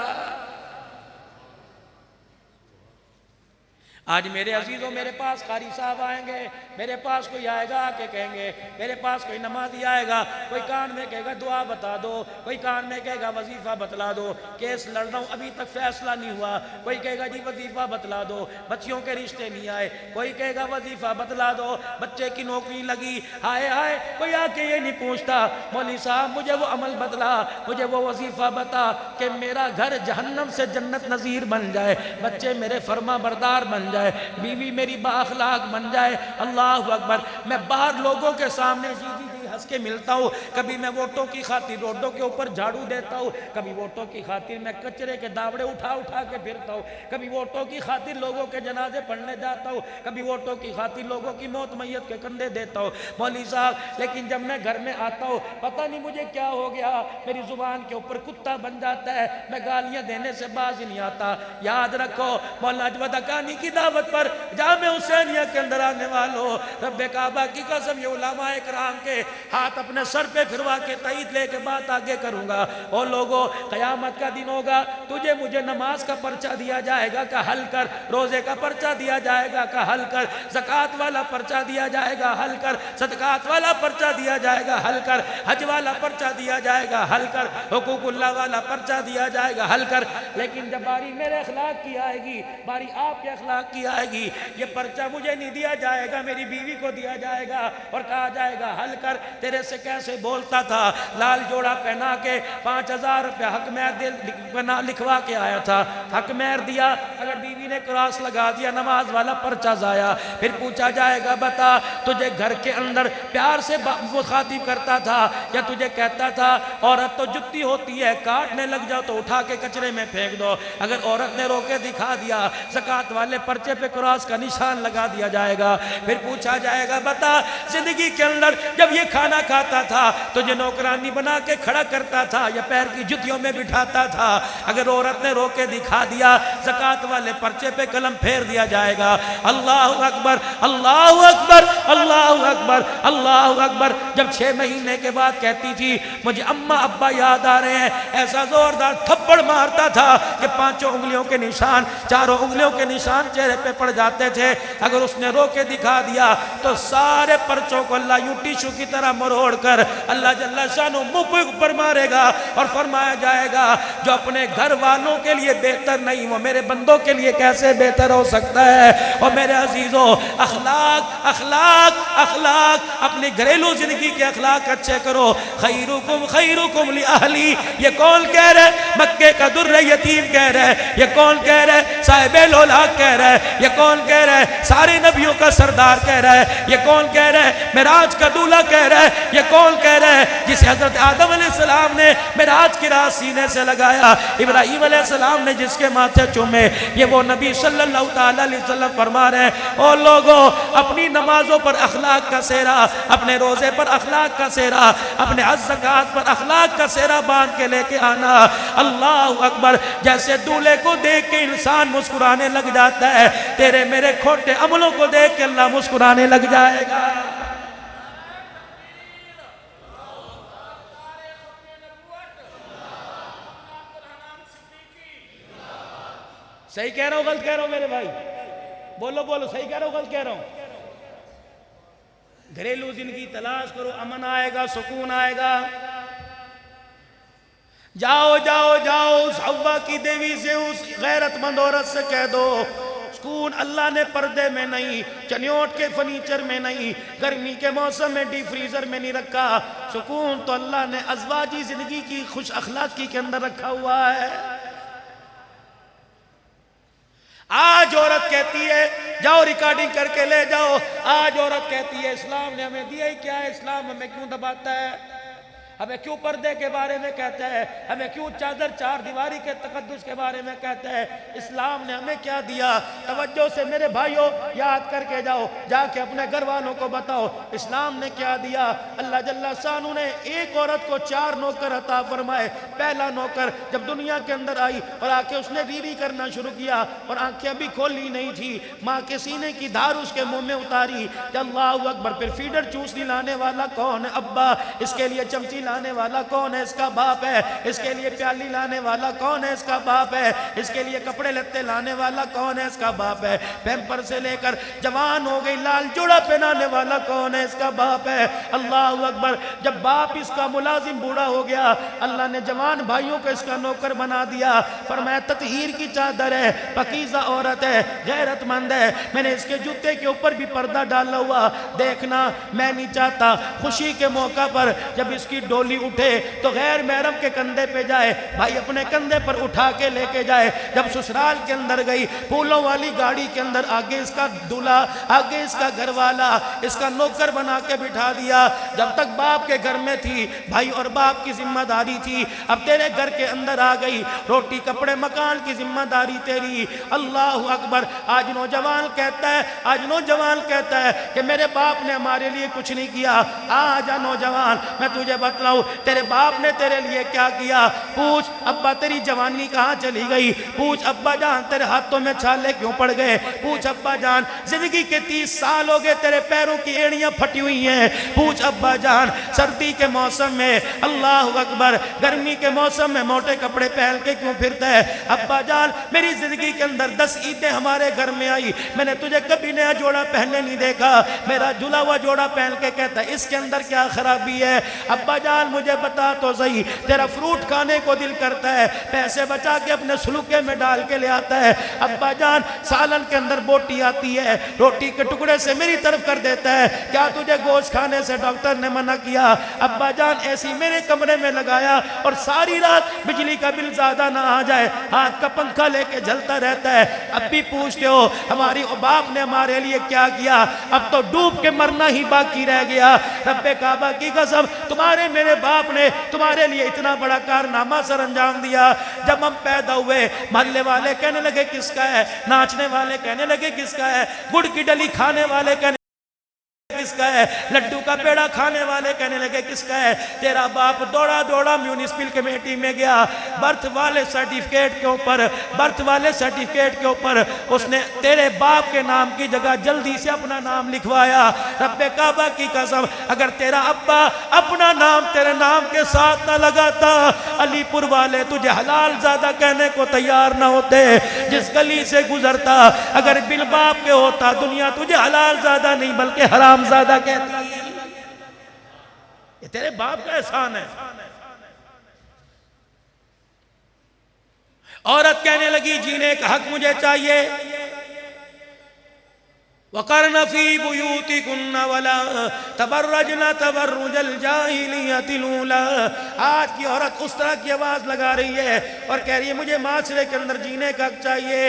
آج میرے عزیزوں میرے پاس قاری صاحب آئیں گے، میرے پاس کوئی آئے گا کہ کہیں گے، میرے پاس کوئی نمازی آئے گا، کوئی کان میں کہے گا دعا بتا دو، کوئی کان میں کہے گا وظیفہ بتلا دو، کیس لڑ رہا ہوں ابھی تک فیصلہ نہیں ہوا، کوئی کہے گا جی وظیفہ بتلا دو، بچیوں کے رشتے نہیں آئے، کوئی کہے گا وظیفہ بتلا دو، بچے کی نوکری لگی، ہائے ہائے کوئی آ کے یہ نہیں پوچھتا مولوی صاحب مجھے وہ عمل بتلا، مجھے وہ وظیفہ بتا کہ میرا گھر جہنم سے جنت نظیر بن جائے، بچے میرے فرما بردار بن جائے، بیوی میری با اخلاق بن جائے۔ اللہ اکبر، میں باہر لوگوں کے سامنے جی ہنس کے ملتا ہوں، کبھی میں ووٹوں کی خاطر روڈوں کے اوپر جھاڑو دیتا ہوں، کبھی ووٹوں کی خاطر میں کچرے کے داوڑے اٹھا اٹھا کے پھرتا ہوں، کبھی ووٹوں کی خاطر لوگوں کے جنازے پڑھنے جاتا ہوں، کبھی ووٹوں کی خاطر لوگوں کی موت میت کے کندھے دیتا ہوں مولوی صاحب، لیکن جب میں گھر میں آتا ہوں پتہ نہیں مجھے کیا ہو گیا، میری زبان کے اوپر کتا بن جاتا ہے، میں گالیاں دینے سے باز نہیں آتا۔ یاد رکھو مولانا اجود حقانی کی دعوت پر جامع حسینیہ کے اندر آنے والوں، رب کعبہ کی قسم یہ علماء کرام کے ہاتھ اپنے سر پہ پھروا کے تائید لے کے بات آگے کروں گا۔ اور لوگوں، قیامت کا دن ہوگا، تجھے مجھے نماز کا پرچہ دیا جائے گا کہ حل کر، روزے کا پرچہ دیا جائے گا کہ حل کر، زکوٰۃ والا پرچہ دیا جائے گا حل کر، صدقات والا پرچہ دیا جائے گا حل کر، حج والا پرچہ دیا جائے گا حل کر، حقوق اللہ والا پرچہ دیا جائے گا حل کر۔ لیکن جب باری میرے اخلاق کی آئے گی، باری آپ کے اخلاق کی آئے گی، یہ پرچہ مجھے نہیں دیا جائے گا، میری بیوی کو دیا جائے گا اور کہا جائے گا حل کر، تیرے سے کیسے بولتا تھا، لال جوڑا پہنا کے 5000 روپے حق مہر لکھوا کے آیا تھا، حق مہر دیا، اگر بیوی نے کراس لگا دیا نماز والا پرچہ ضائع۔ پھر پوچھا جائے گا بتا تجھے گھر کے اندر پیار سے مخاطب کرتا تھا یا تجھے کہتا تھا عورت تو جتی ہوتی ہے، کاٹنے لگ جاؤ تو اٹھا کے کچرے میں پھینک دو، اگر عورت نے رو کے دکھا دیا زکوٰۃ والے پرچے پہ کراس کا نشان لگا دیا جائے گا۔ پھر پوچھا جائے گا بتا زندگی کے اندر جب یہ کھانا کھاتا تھا تجھے نوکرانی بنا کے کھڑا کرتا تھا یا پیر کی جتیوں میں بٹھاتا تھا، اگر عورت نے رو کے دکھا دیا زکوٰۃ والے پرچے پہ قلم پھیر دیا جائے گا۔ اللہ اکبر، اللہ اکبر، اللہ اکبر، اللہ اکبر۔ جب 6 مہینے کے بعد کہتی تھی مجھے اماں ابا یاد آ رہے ہیں، ایسا زوردار تھپڑ مارتا تھا کہ 5 انگلیوں کے نشان، 4 انگلیوں کے نشان چہرے پہ پڑ جاتے تھے۔ اگر اس نے رو کے دکھا دیا تو سارے پرچوں کو اللہ یوں ٹیشو کی طرح مروڑ کر اللہ جل شانہ منہ پہ اوپر مارے گا اور فرمایا جائے گا جو اپنے گھر والوں کے لیے بہتر نہیں وہ میرے بندوں کے لیے کیسے بہتر ہو سکتا ہے۔ اور میرے عزیزوں، اخلاق اخلاق اخلاق، اپنی گھریلو زندگی کے اخلاق اچھے کرو۔ خیرکم خیرکم لأہلی، یہ کون کہہ رہے؟ مکے کا در یتیم کہہ رہے، یہ کون کہہ رہے؟ صاحب الاولاق کہہ رہے، یہ کون کہہ رہے؟ سارے نبیوں کا سردار کہہ رہے، یہ کون کہہ رہے؟ معراج کا دولہ کہہ رہے، یہ کون کہہ رہے؟ جسے حضرت آدم علیہ السلام نے معراج کی رات سینے سے لگایا، ابراہیم علیہ السلام نے جس کے ماتھے چومے، یہ وہ نبی صلی اللہ تعالیٰ علیہ وسلم فرما رہے ہیں او لوگوں، اپنی نمازوں پر اخلاق کا سہرا، اپنے روزے پر اخلاق کا سہرا، اپنے زکوٰۃ پر اخلاق کا سہرا باندھ کے لے کے آنا۔ اللہ اکبر، جیسے دولہے کو دیکھ کے انسان مسکرانے لگ جاتا ہے، تیرے میرے کھوٹے عملوں کو دیکھ کے اللہ مسکرانے لگ جائے گا۔ صحیح کہہ رہا ہوں غلط کہہ رہا ہوں میرے بھائی؟ بولو بولو، صحیح کہہ رہا ہوں غلط کہہ رہا ہوں؟ گھریلو زندگی تلاش کرو، امن آئے گا، سکون آئے گا۔ جاؤ جاؤ جاؤ اس حوا کی دیوی سے، اس غیرت مند عورت سے کہہ دو سکون اللہ نے پردے میں نہیں، چنیوٹ کے فرنیچر میں نہیں، گرمی کے موسم میں ڈی فریزر میں نہیں رکھا، سکون تو اللہ نے ازواجی زندگی کی خوش اخلاقی کے اندر رکھا ہوا ہے۔ آج عورت کہتی ہے، جاؤ ریکارڈنگ کر کے لے جاؤ، آج عورت کہتی ہے اسلام نے ہمیں دیا ہی کیا ہے، اسلام ہمیں کیوں دباتا ہے، ہمیں کیوں پردے کے بارے میں کہتا ہے، ہمیں کیوں چادر 4 دیواری کے تقدس کے بارے میں کہتا ہے، اسلام نے ہمیں کیا دیا؟ توجہ سے میرے بھائیوں یاد کر کے جاؤ، جا کے اپنے گھر والوں کو بتاؤ اسلام نے کیا دیا۔ اللہ جل شانہ نے ایک عورت کو 4 نوکر عطا فرمائے۔ پہلا نوکر جب دنیا کے اندر آئی اور آ کے اس نے ریری کرنا شروع کیا اور آنکھیں ابھی کھولی نہیں تھی، ماں کے سینے کی دھار اس کے منہ میں اتاری، اللہ اکبر۔ پھر فیڈر چوسنی لانے والا کون ہے؟ ابا۔ اس کے لیے چمچی لانے والا کون ہے؟ اس کا باپ ہے۔ اس کے لیے پیالی لانے والا کون ہے؟ اس کا باپ ہے۔ اس کے لیے کپڑے لتے لانے والا کون ہے؟ اس کا باپ ہے۔ پیمپر سے لے کر جوان ہو گئی لال جوڑا پہنانے والا کون ہے؟ اس کا باپ ہے۔ اللہ اکبر۔ جب باپ اس کا ملازم بوڑھا ہو گیا، اللہ نے جوان بھائیوں کو اس کا نوکر بنا دیا، فرمایا تطہیر کی چادر ہے، پاکیزہ عورت ہے، غیرت مند ہے، میں نے اس کے جوتے کے اوپر بھی پردہ ڈالا ہوا، دیکھنا میں نہیں چاہتا خوشی کے موقع پر جب اس کی ڈولی اٹھے تو غیر محرم کے کندھے پہ جائے، بھائی اپنے کندھے پر اٹھا کے لے کے جائے۔ جب سسرال کے اندر گئی، پھولوں والی گاڑی کے اندر آگے اس کا دولہا، آگے اس کا گھر والا، اس کا نوکر بنا کے بٹھا دیا۔ جب تک باپ کے گھر میں تھی بھائی اور باپ کی ذمہ داری تھی، اب تیرے گھر کے اندر آ گئی، روٹی کپڑے مکان کی ذمہ داری تیری۔ اللہ اکبر۔ آج نوجوان کہتا ہے کہ میرے باپ نے ہمارے لیے کچھ نہیں کیا۔ آجا نوجوان، میں تجھے بتلاؤں بتلاؤں تیرے باپ نے تیرے لیے کیا کیا، پوچھ ابا تیری جوانی کہاں چلی گئی، پوچھ ابا جان تیرے ہاتھوں میں چھالے کیوں پڑ گئے، پوچھ ابا جان زندگی کے 30 سال ہو گئے تیرے پیروں کی ایڑیاں پھٹی ہوئی ہیں، پوچھ ابا جان سردی کے موسم میں اللہ اکبر گرمی کے موسم میں موٹے کپڑے پہن کے کیوں پھرتا ہے، ابا جان میری زندگی کے اندر 10 عیدیں ہمارے گھر میں آئی میں نے تجھے کبھی نیا جوڑا پہننے نہیں دیکھا، میرا جلا ہوا جوڑا پہن کے کہتا ہے اس کے اندر کیا خرابی ہے، ابا جان مجھے بتا تو صحیح تیرا فروٹ کھانے کو دل کرتا ہے پیسے بچا کے اپنے سلوکے میں ڈال کے لے آتا ہے، ابا جان سالن کے اندر بوٹی آتی ہے روٹی کے ٹکڑے سے میری طرف کر دیتا ہے، کیا تجھے گوشت کھانے سے ڈاکٹر نے منع کیا، ابا جان ایسی میرے کمرے میں لگایا اور ساری رات بجلی کا بل زیادہ نہ آ جائے ہاتھ کا پنکھا لے کے جلتا رہتا ہے، اب بھی پوچھتے ہو ہماری باپ نے ہمارے لیے کیا کیا، اب تو ڈوب کے مرنا ہی باقی رہ گیا، رب کعبہ کی قسم تمہارے میرے باپ نے تمہارے لیے اتنا بڑا کارنامہ سر انجام دیا، جب ہم پیدا ہوئے محلے والے کہنے لگے کس کا ہے، ناچنے والے کہنے لگے کس کا ہے، گڑ کی ڈلی کھانے والے کہنے کس کا ہے، لڈو کا پیڑا کھانے والے کہنے لگے کس کا ہے، تیرا باپ دوڑا دوڑا میونسپل کمیٹی میں گیا، برتھ والے سرٹیفکیٹ کے اوپر اس نے تیرے باپ کے نام کی جگہ جلدی سے اپنا نام لکھوایا، رب کعبہ کی قسم اگر تیرا ابا اپنا نام تیرے نام کے ساتھ نہ لگاتا علی پور والے تجھے حلال زادہ کہنے کو تیار نہ ہوتے، جس گلی سے گزرتا اگر بل باپ کے ہوتا دنیا تجھے حلال زادہ نہیں بلکہ حرام زادہ کہتی، یہ تیرے باپ کا احسان ہے۔ عورت کہنے لگی جینے کا حق مجھے چاہیے، وَقَرْنَ فِي بُيُوتِكُنَّ وَلَا تَبَرَّجْنَ تَبَرُّجَ الْجَاهِلِيَّةِ الْأُولَىٰ، آج کی عورت اس طرح کی آواز لگا رہی ہے اور کہہ رہی ہے مجھے معاشرے کے اندر جینے کا حق چاہیے،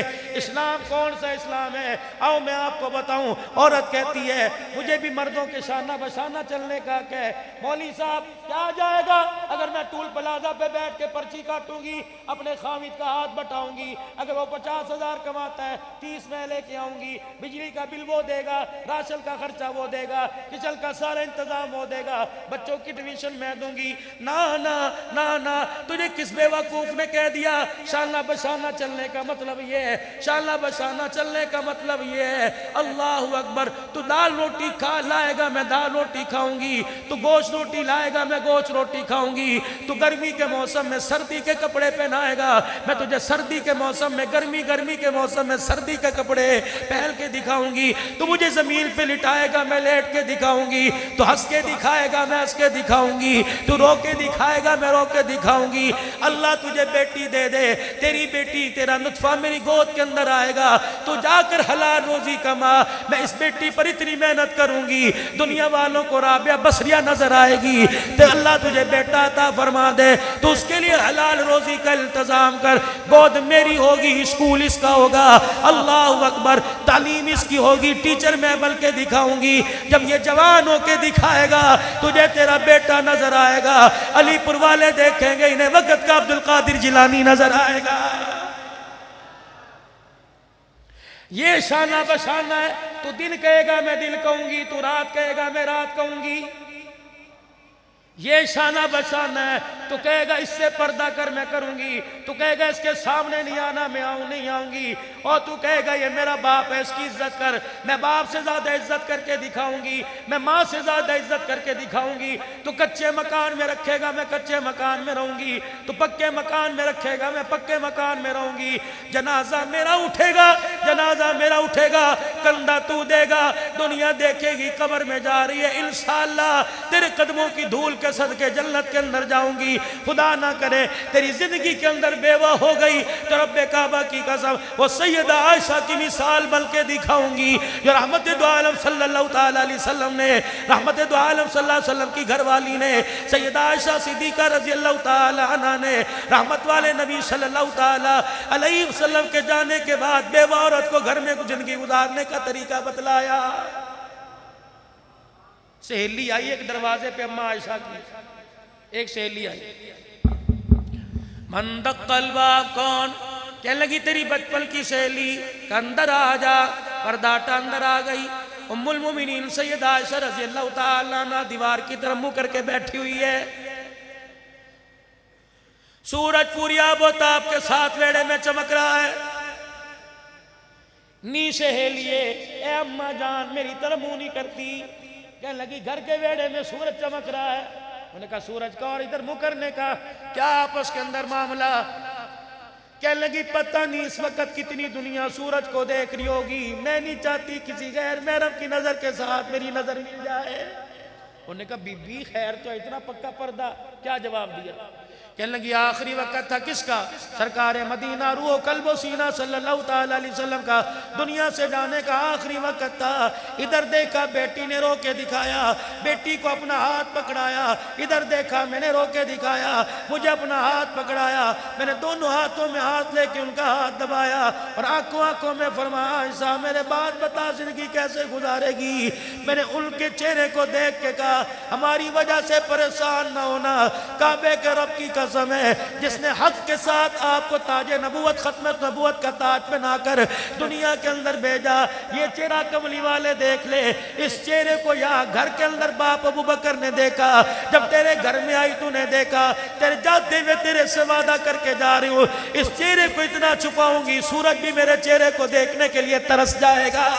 اسلام کون سا اسلام ہے، آؤ میں آپ کو بتاؤں، عورت کہتی ہے مجھے بھی مردوں کے شانہ بشانہ چلنے کا حق ہے، مولوی صاحب کیا جائے گا اگر میں ٹول پلازہ پہ بیٹھ کے پرچی کاٹوں گی اپنے خامد کا ہاتھ بٹاؤں گی، اگر وہ 50,000 کماتا ہے 30 میں لے کے آؤں گی، بجلی کا بل وہ دے گا، راشن کا خرچہ وہ دے گا، کچن کا سارا انتظام وہ دے گا، بچوں کی ٹیوشن میں دوں گی، نا تجھے کس بے وقوف نے کہہ دیا شانہ بشانہ چلنے کا مطلب یہ ہے، شانہ بشانہ چلنے کا مطلب یہ ہے، اللہ اکبر تو دال روٹی لائے گا میں دال روٹی کھاؤں گی، تو گوشت روٹی لائے گا میں گوشت روٹی کھاؤں گی، تو گرمی کے موسم میں سردی کے کپڑے پہنائے گا میں تجھے سردی کے موسم میں گرمی کے موسم میں سردی کے کپڑے پہن کے دکھاؤں گی، تو مجھے زمین پہ لٹائے گا میں لیٹ کے دکھاؤں گی، تو ہنس کے دکھائے گا میں ہنس کے دکھاؤں گی، تو رو کے دکھائے گا میں رو کے دکھاؤں گی، اللہ تجھے بیٹی دے دے تیری بیٹی تیرا نطفہ میری گود کے اندر آئے گا، تو جا کر حلال روزی کما، میں اس بیٹی پر اتنی محنت کروں گی دنیا والوں کو رابعہ بصریہ نظر آئے گی، تو اللہ تجھے بیٹا عطا فرما دے تو اس کے لیے حلال روزی کا التزام کر، گود میری ہوگی اسکول اس کا ہوگا، اللہ اکبر تعلیم اس کی ہوگی، ٹیچر میں بل کے دکھاؤں گی، جب یہ جوان ہو کے دکھائے گا تجھے تیرا بیٹا نظر آئے گا، علی پور والے دیکھیں گے انہیں وقت کا عبدالقادر جیلانی نظر آئے گا، یہ شانہ بشانہ ہے، تو دن کہے گا میں دل کہوں گی، تو رات کہے گا میں رات کہوں گی، یہ شانہ بشانہ ہے، تو کہے گا اس سے پردہ کر میں کروں گی، تو کہے گا اس کے سامنے نہیں آنا میں نہیں آؤں گی، اور تو کہے گا یہ میرا باپ ہے اس کی عزت کر، میں باپ سے زیادہ عزت کر کے دکھاؤں گی، میں ماں سے زیادہ عزت کر کے دکھاؤں گی، تو کچے مکان میں رکھے گا میں کچے مکان میں رہوں گی، تو پکے مکان میں رکھے گا میں پکے مکان میں رہوں گی، جنازہ میرا اٹھے گا کندھا تو دے گا، دنیا دیکھے گی قبر میں جا رہی ہے، انشاءاللہ تیرے قدموں کی دھول کے صدقے جنت کے اندر جاؤں گی، خدا نہ کرے تیری زندگی کے اندر بیوہ ہو گئی تو رب کعبہ کی قسم وہ سیدہ عائشہ کی مثال بل کے دکھاؤں گی، جو رحمت دو عالم صلی اللہ تعالیٰ علیہ وسلم نے، رحمت دو عالم صلی اللہ علیہ وسلم کی گھر والی نے، سیدہ عائشہ صدیقہ رضی اللہ تعالیٰ عنہ نے، رحمت والے نبی صلی اللہ تعالیٰ علیہ وسلم کے جانے کے بعد بیوہ عورت کو گھر میں زندگی گزارنے کا طریقہ بتلایا۔ سہیلی آئی ایک دروازے پہ اماں عائشہ کی، ایک سہیلی آئی، من دق الباب کون؟ کہنے لگی تیری بچپن کی سہیلی کہ اندر آ جا، پرداٹا اندر آ گئی، ام المومنین سیدہ عائشہ رضی اللہ تعالیٰ عنہ دیوار کی طرف منہ کر کے بیٹھی ہوئی ہے، سورج پوری آب و تاب کے ساتھ ویڑے میں چمک رہا ہے. نیچے ہے لیے اے اماں جان میری طرف منہ نہیں کرتی. کہنے لگی گھر کے ویڑے میں سورج چمک رہا ہے. انہوں نے کہا سورج کا اور ادھر منہ کرنے کا کیا آپس کے اندر معاملہ؟ کہنے لگی پتہ نہیں اس وقت کتنی دنیا سورج کو دیکھ رہی ہوگی, میں نہیں چاہتی کسی غیر محرم کی نظر کے ساتھ میری نظر مل جائے. انہوں نے کہا بی بی خیر تو اتنا پکا پردہ, کیا جواب دیا؟ کہنے لگی آخری وقت تھا کس کا؟ سرکار مدینہ روح و قلب و سینہ صلی اللہ تعالیٰ علیہ وسلم کا دنیا سے جانے کا آخری وقت تھا. ادھر دیکھا بیٹی نے رو کے دکھایا, بیٹی کو اپنا ہاتھ پکڑایا. ادھر دیکھا میں نے رو کے دکھایا, مجھے اپنا ہاتھ پکڑایا. میں نے دونوں ہاتھوں میں ہاتھ لے کے ان کا ہاتھ دبایا اور آنکھوں میں فرمایا عائشہ میرے بعد بتا زندگی کیسے گزارے گی. میں نے ان کے چہرے کو دیکھ کے کہا ہماری وجہ سے پریشان نہ ہونا, کعبے کے رب کی قسم ہے جس نے حق کے ساتھ آپ کو تاج نبوت ختم نبوت کا تاج پہنا کر دنیا کے اندر بھیجا. یہ چہرہ کملی والے دیکھ لے, اس چہرے کو یہاں گھر کے اندر باپ ابو بکر نے دیکھا, جب تیرے گھر میں آئی تو نے دیکھا, تیرے جاتے ہوئے تیرے سے وعدہ کر کے جا رہی ہوں اس چہرے کو اتنا چھپاؤں گی سورج بھی میرے چہرے کو دیکھنے کے لیے ترس جائے گا.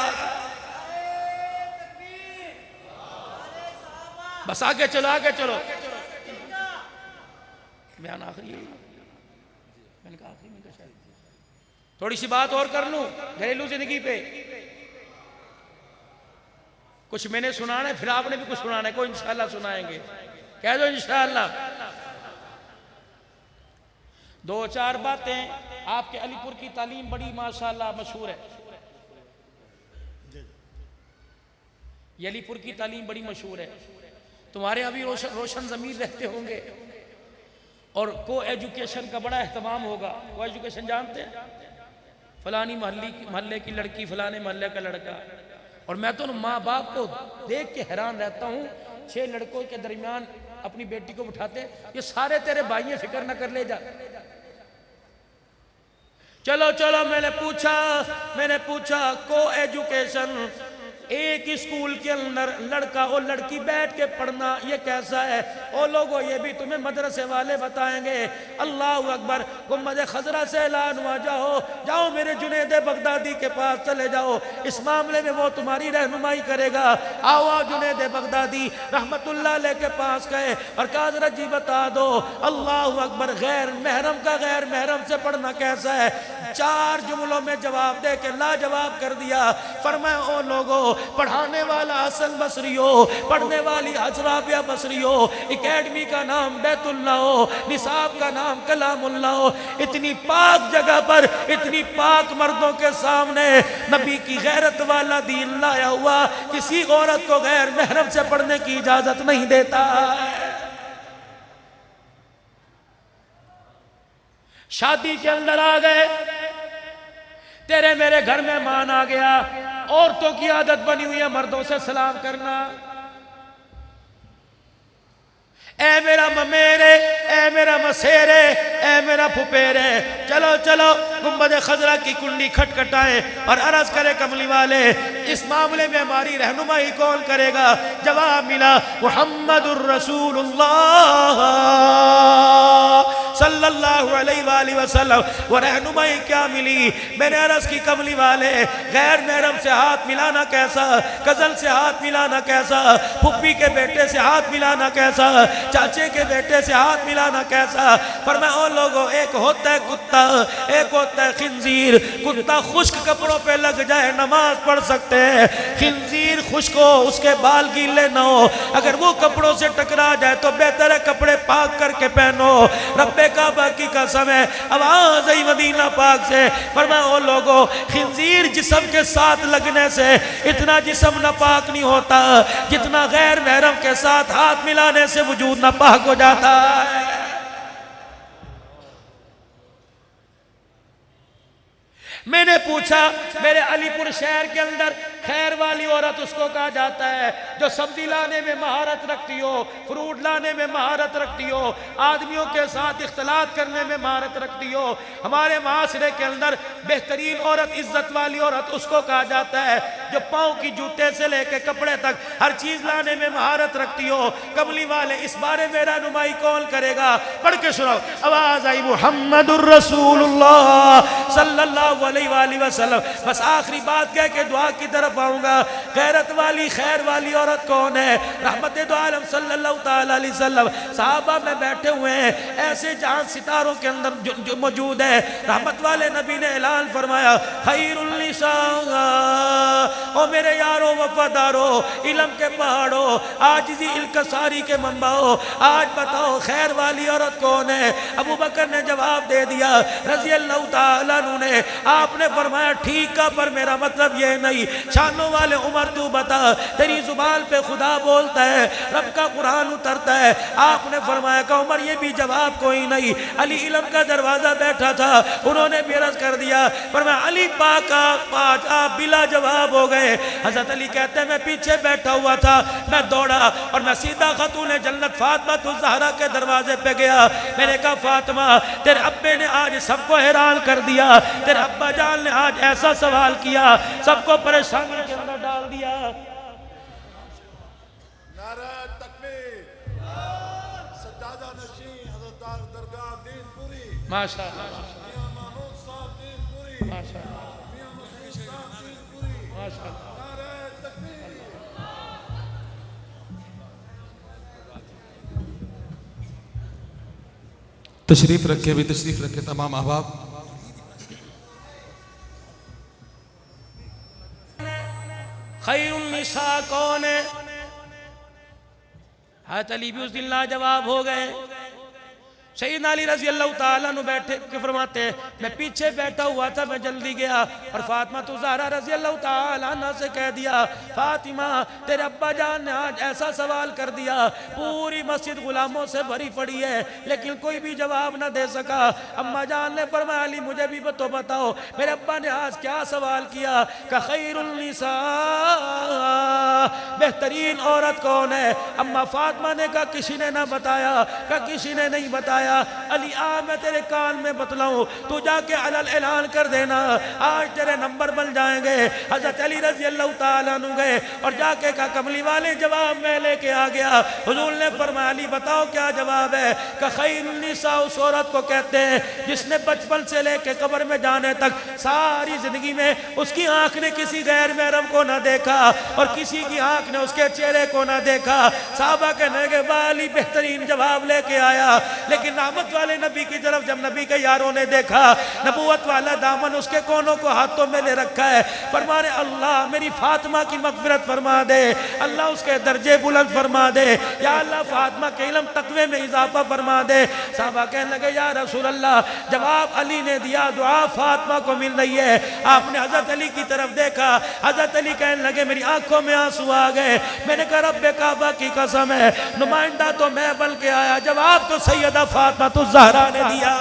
بس آگے چلو آگے چلو. بیان آخری ہے. میں نے کہا آخری میں کیا تھوڑی سی بات اور کر لوں گھریلو زندگی پہ. کچھ میں نے سنانا ہے پھر آپ نے بھی کچھ سنانا ہے, کوئی انشاءاللہ سنائیں گے. کہہ دو انشاءاللہ. دو چار باتیں. آپ کے علی پور کی تعلیم بڑی ماشاءاللہ مشہور ہے. یہ علی پور کی تعلیم بڑی مشہور ہے. تمہارے ابھی روشن ضمیر رہتے ہوں گے اور کو ایجوکیشن کا بڑا اہتمام ہوگا. کو ایجوکیشن جانتے ہیں؟ فلانی محلے کی لڑکی فلانے محلے کا لڑکا. اور میں تو ماں باپ کو دیکھ کے حیران رہتا ہوں, 6 لڑکوں کے درمیان اپنی بیٹی کو بٹھاتے یہ سارے تیرے بھائی ہیں, فکر نہ کر لے جا. چلو میں نے پوچھا کو ایجوکیشن ایک اسکول کے اندر لڑکا اور لڑکی بیٹھ کے پڑھنا یہ کیسا ہے؟ او لوگوں یہ بھی تمہیں مدرسے والے بتائیں گے. اللہ اکبر. گنبد خضرا سے اعلان ہوا جاؤ میرے جنید بغدادی کے پاس چلے جاؤ, اس معاملے میں وہ تمہاری رہنمائی کرے گا. آؤ جنید بغدادی رحمت اللہ علیہ کے پاس گئے اور کہا حضرت جی بتا دو اللہ اکبر غیر محرم کا غیر محرم سے پڑھنا کیسا ہے؟ 4 جملوں میں جواب دے کے لاجواب کر دیا. فرمایا او لوگوں پڑھانے والا حسن بصری ہو, پڑھنے والی حضرابیہ بصری ہو, اکیڈمی کا نام بیت اللہ ہو, نصاب کا نام کلام اللہ ہو, اتنی پاک جگہ پر اتنی پاک مردوں کے سامنے نبی کی غیرت والا دین لایا ہوا کسی عورت کو غیر محرم سے پڑھنے کی اجازت نہیں دیتا. شادی کے اندر آ گئے, تیرے میرے گھر میں مان آ گیا. عورتوں کی عادت بنی ہوئی ہے مردوں سے سلام کرنا. اے میرا ممیرے, اے میرا مسیرے, اے میرا پھپیرے, چلو گنبد خضرا کی کنڈی کھٹکھٹائیں اور عرض کرے کملی والے اس معاملے میں ہماری رہنمائی کون کرے گا؟ جواب ملا محمد الرسول اللہ صلی اللہ علیہ وآلہ وسلم. وہ رہنمائی کیا ملی؟ میں نے عرض کی کملی والے غیر محرم سے ہاتھ ملانا کیسا, کزن سے ہاتھ ملانا کیسا, پھپھی کے بیٹے سے ہاتھ ملانا کیسا, چاچے کے بیٹے سے ہاتھ ملانا کیسا؟ فرمایا او لوگوں ایک ہوتا ہے کتا, ایک ہوتا ہے خنزیر. کتا خشک کپڑوں پہ لگ جائے نماز پڑھ سکتے ہیں, خنزیر خشک ہو اس کے بال گیلے نہ ہو, اگر وہ کپڑوں سے ٹکرا جائے تو بہتر ہے کپڑے پاک کر کے پہنو. رب کعبہ کی قسم ہے آواز آئی مدینہ پاک سے. فرمایا او لوگوں خنزیر جسم کے ساتھ لگنے سے اتنا جسم ناپاک نہیں ہوتا جتنا غیر محرم کے ساتھ ہاتھ ملانے سے وجود ناپاک ہو جاتا ہے. میں نے پوچھا میرے علی پور شہر کے اندر خیر والی عورت اس کو کہا جاتا ہے جو سبزی لانے میں مہارت رکھتی ہو، فروٹ لانے میں مہارت رکھتی ہو، آدمیوں کے ساتھ اختلاط کرنے میں مہارت رکھتی ہو۔ ہمارے معاشرے کے اندر بہترین عورت، عزت والی عورت اس کو کہا جاتا ہے جو پاؤں کی جوتے سے لے کے کپڑے تک ہر چیز لانے میں مہارت رکھتی ہو۔ کملی والے اس بارے میں رہنمائی کون کرے گا؟ پڑھ کے سناؤ، آواز آئی محمد الرسول اللہ صلی اللہ علیہ وآلہ وسلم۔ بس آخری بات کہہ کے دعا کی طرف آؤں گا۔ غیرت والی، خیر والی عورت کون ہے؟ رحمت دو عالم صلی اللہ تعالی علیہ وسلم صحابہ میں بیٹھے ہوئے ہیں، ایسے جہاں ستاروں کے اندر جو موجود ہے، رحمت والے نبی نے اعلان فرمایا خیر النساء، او میرے یارو وفادارو، علم کے پہاڑو، عاجزی انکساری کے منبعو، آج بتاؤ خیر والی عورت کون ہے؟ ابو بکر نے جواب دے دیا رضی اللہ تعالیٰ عنہ نے، آپ نے فرمایا ٹھیک کا، پر میرا مطلب یہ نہیں، شانوں والے عمر تو بتا، تیری زبان پہ خدا بولتا ہے، رب کا قرآن اترتا ہے۔ آپ نے فرمایا کہ عمر یہ بھی جواب کوئی نہیں۔ علی علم کا دروازہ بیٹھا تھا، انہوں نے بھی عرض کر دیا، فرمایا علی پاک آپ بلا جواب ہو گئے۔ حضرت علی کہتے ہیں میں پیچھے بیٹھا ہوا تھا، میں دوڑا اور میں سیدھا خاتون جنت فاطمہ الزہرا کے دروازے پہ گیا۔ میں نے کہا فاطمہ تیرے ابے نے آج سب کو حیران کر دیا، تیرے ابا جان نے آج ایسا سوال کیا، سب کو پریشانی کے اندر ڈال دیا۔ نعرہ تکبیر، سجادہ نشین حضرت درگاہ دین پوری، ماشاءاللہ، میاں محمود صاحب دین پوری، ماشاءاللہ، میاں مسعود صاحب دین پوری، ماشاءاللہ۔ نعرہ تکبیر۔ تشریف رکھے بھی، تشریف رکھے تمام احباب۔ خیر النساء کون ہے؟ حضرت علی بھی اس دن لاجواب ہو گئے۔ سیدنا علی رضی اللہ تعالیٰ عنہ بیٹھے کے فرماتے ہیں میں پیچھے بیٹھا ہوا تھا، میں جلدی گیا اور فاطمہ الزہرا رضی اللہ تعالیٰ عنہ سے کہہ دیا فاطمہ تیرے ابا جان نے آج ایسا سوال کر دیا، پوری مسجد غلاموں سے بھری پڑی ہے لیکن کوئی بھی جواب نہ دے سکا۔ اما جان نے فرمایا علی مجھے بھی تو بتاؤ میرے ابا نے آج کیا سوال کیا؟ کہ خیر النساء، بہترین عورت کون ہے؟ اما فاطمہ نے کہا کسی نے نہ بتایا، کہ کسی نے نہیں بتایا۔ علی آ میں تیرے کان میں بتلاؤں، تو جا کے علل اعلان کر دینا، آج تیرے نمبر بن جائیں گے۔ حضرت علی رضی اللہ تعالیٰ عنہ گئے اور جا کے کہا کملی والے جواب میں لے کے آ گیا۔ حضور نے فرمایا علی بتاؤ کیا جواب ہے؟ کہ خیر النساء اس عورت کو کہتے ہیں جس نے بچپن سے لے کے قبر میں جانے تک ساری زندگی میں اس کی آنکھ نے کسی غیر محرم کو نہ دیکھا اور کسی کی آنکھ نے اس کے چہرے کو نہ دیکھا۔ صحابہ کہنے کے علی بہترین جواب لے کے آیا، لیکن رحمت والے نبی کی طرف جب نبی کے یاروں نے دیکھا، نبوت والا دامن اس کے کونوں کو ہاتھوں میں لے رکھا ہے، فرمانے اللہ میری فاطمہ کی مغفرت فرما دے، اللہ اس کے درجے بلند فرما دے، یا اللہ فاطمہ کے علم تقوی میں اضافہ فرما دے۔ صحابہ کہنے لگے یا رسول اللہ جواب علی نے دیا، دعا فاطمہ کو مل رہی ہے۔ آپ نے حضرت علی کی طرف دیکھا، حضرت علی کہنے لگے میری آنکھوں میں آنسو آ گئے، میں نے کہا رب کعبہ کی قسم ہے نمائندہ تو میں بن کے آیا، جواب تو سیدہ فاطمہ الزہرا نے دیا۔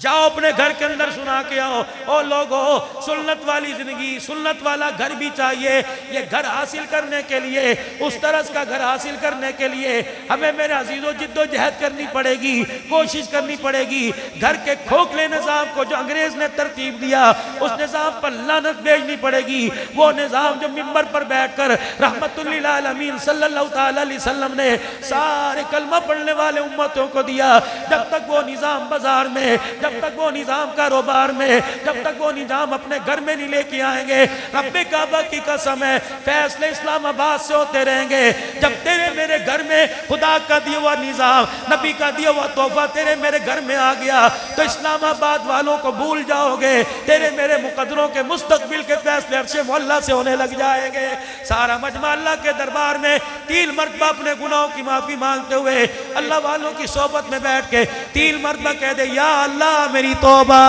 جاؤ اپنے گھر کے اندر سنا کے آؤ، او لوگو سنت والی زندگی، سنت والا گھر بھی چاہیے۔ یہ گھر حاصل کرنے کے لیے، اس طرز کا گھر حاصل کرنے کے لیے ہمیں میرے عزیزوں جد و جہد کرنی پڑے گی، کوشش کرنی پڑے گی۔ گھر کے کھوکھلے نظام کو جو انگریز نے ترتیب دیا، اس نظام پر لعنت بھیجنی پڑے گی۔ وہ نظام جو منبر پر بیٹھ کر رحمت للعالمین صلی اللہ تعالی علیہ وسلم نے سارے کلمہ پڑھنے والے امتوں کو دیا، جب تک وہ نظام بازار میں، جب تک وہ نظام کاروبار میں، جب تک وہ نظام اپنے گھر میں نہیں لے کے آئیں گے، رب کعبہ کی قسم ہے فیصلے اسلام آباد سے ہوتے رہیں گے۔ جب تیرے میرے گھر میں خدا کا دیا ہوا نظام، نبی کا دیا ہوا تحفہ تیرے میرے گھر میں آ گیا تو اسلام آباد والوں کو بھول جاؤ گے، تیرے میرے مقدروں کے مستقبل کے فیصلے عرش مولا سے ہونے لگ جائیں گے۔ سارا مجمع اللہ کے دربار میں 3 مرتبہ اپنے گناہوں کی معافی مانگتے ہوئے اللہ والوں کی صحبت میں بیٹھ کے 3 مرتبہ کہہ دے یا اللہ میری توبہ،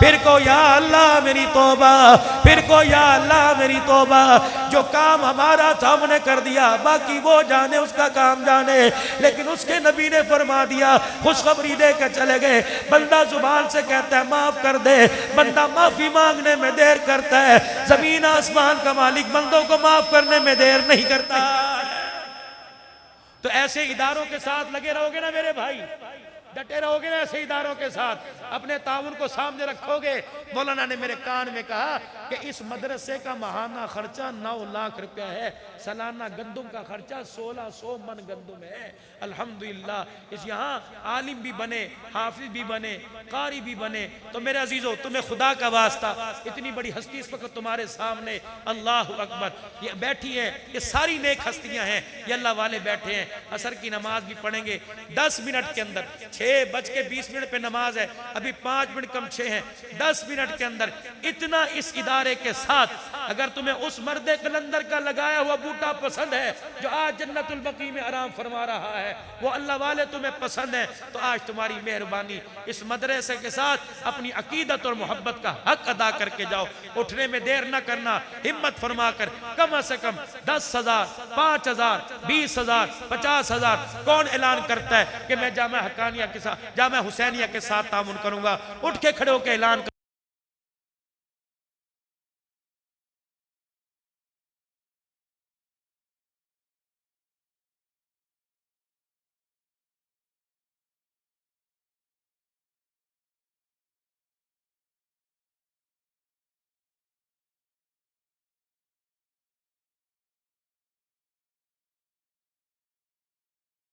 پھر کو یا اللہ میری توبہ، پھر کو یا اللہ میری توبہ۔ جو کام ہمارا تھا ہم نے کر دیا، باقی وہ جانے، اس کا کام جانے، لیکن اس کے نبی نے فرما دیا، خوشخبری دے کے چلے گئے، بندہ زبان سے کہتا ہے معاف کر دے، بندہ معافی مانگنے میں دیر کرتا ہے، زمین آسمان کا مالک بندوں کو معاف کرنے میں دیر نہیں کرتا۔ تو ایسے اداروں کے ساتھ لگے رہو گے نا میرے بھائی، ڈٹے رہو گے نا ایسے اداروں کے ساتھ، اپنے تعاون کو سامنے رکھو گے۔ مولانا نے میرے کان میں کہا کہ اس مدرسے کا ماہانہ خرچہ 9 لاکھ روپیہ ہے، سالانہ گندم کا خرچہ 1600 من گندم ہے۔ الحمدللہ اس یہاں عالم بھی بنے، حافظ بھی بنے، قاری بھی بنے۔ تو میرے عزیزو تمہیں خدا کا واسطہ، اتنی بڑی ہستی اس وقت تمہارے سامنے، اللہ اکبر، یہ بیٹھی ہیں، یہ ساری نیک ہستیاں ہیں، یہ اللہ والے بیٹھے ہیں، عصر کی نماز بھی پڑھیں گے 10 منٹ کے اندر، 6:20 پہ نماز ہے، ابھی 5 منٹ کم 6 ہیں، 10 منٹ کے اندر اتنا اس ادارے کے ساتھ اگر تمہیں اس مرد قلندر کا لگایا ہوا بوٹا پسند ہے جو آج جنت البقیع میں آرام فرما رہا ہے، وہ اللہ والے تمہیں پسند ہیں، تو آج تمہاری مہربانی اس مدرسے کے ساتھ اپنی عقیدت اور محبت کا حق ادا کر کے جاؤ۔ اٹھنے میں دیر نہ کرنا، ہمت فرما کر کم از کم 10,000 5,000 20,000 50,000 کون اعلان کرتا ہے کہ میں جامعہ حقانیہ کے ساتھ، جامعہ حسینیہ کے ساتھ تعاون کروں گا؟ اٹھ کے کھڑے ہو کے اعلان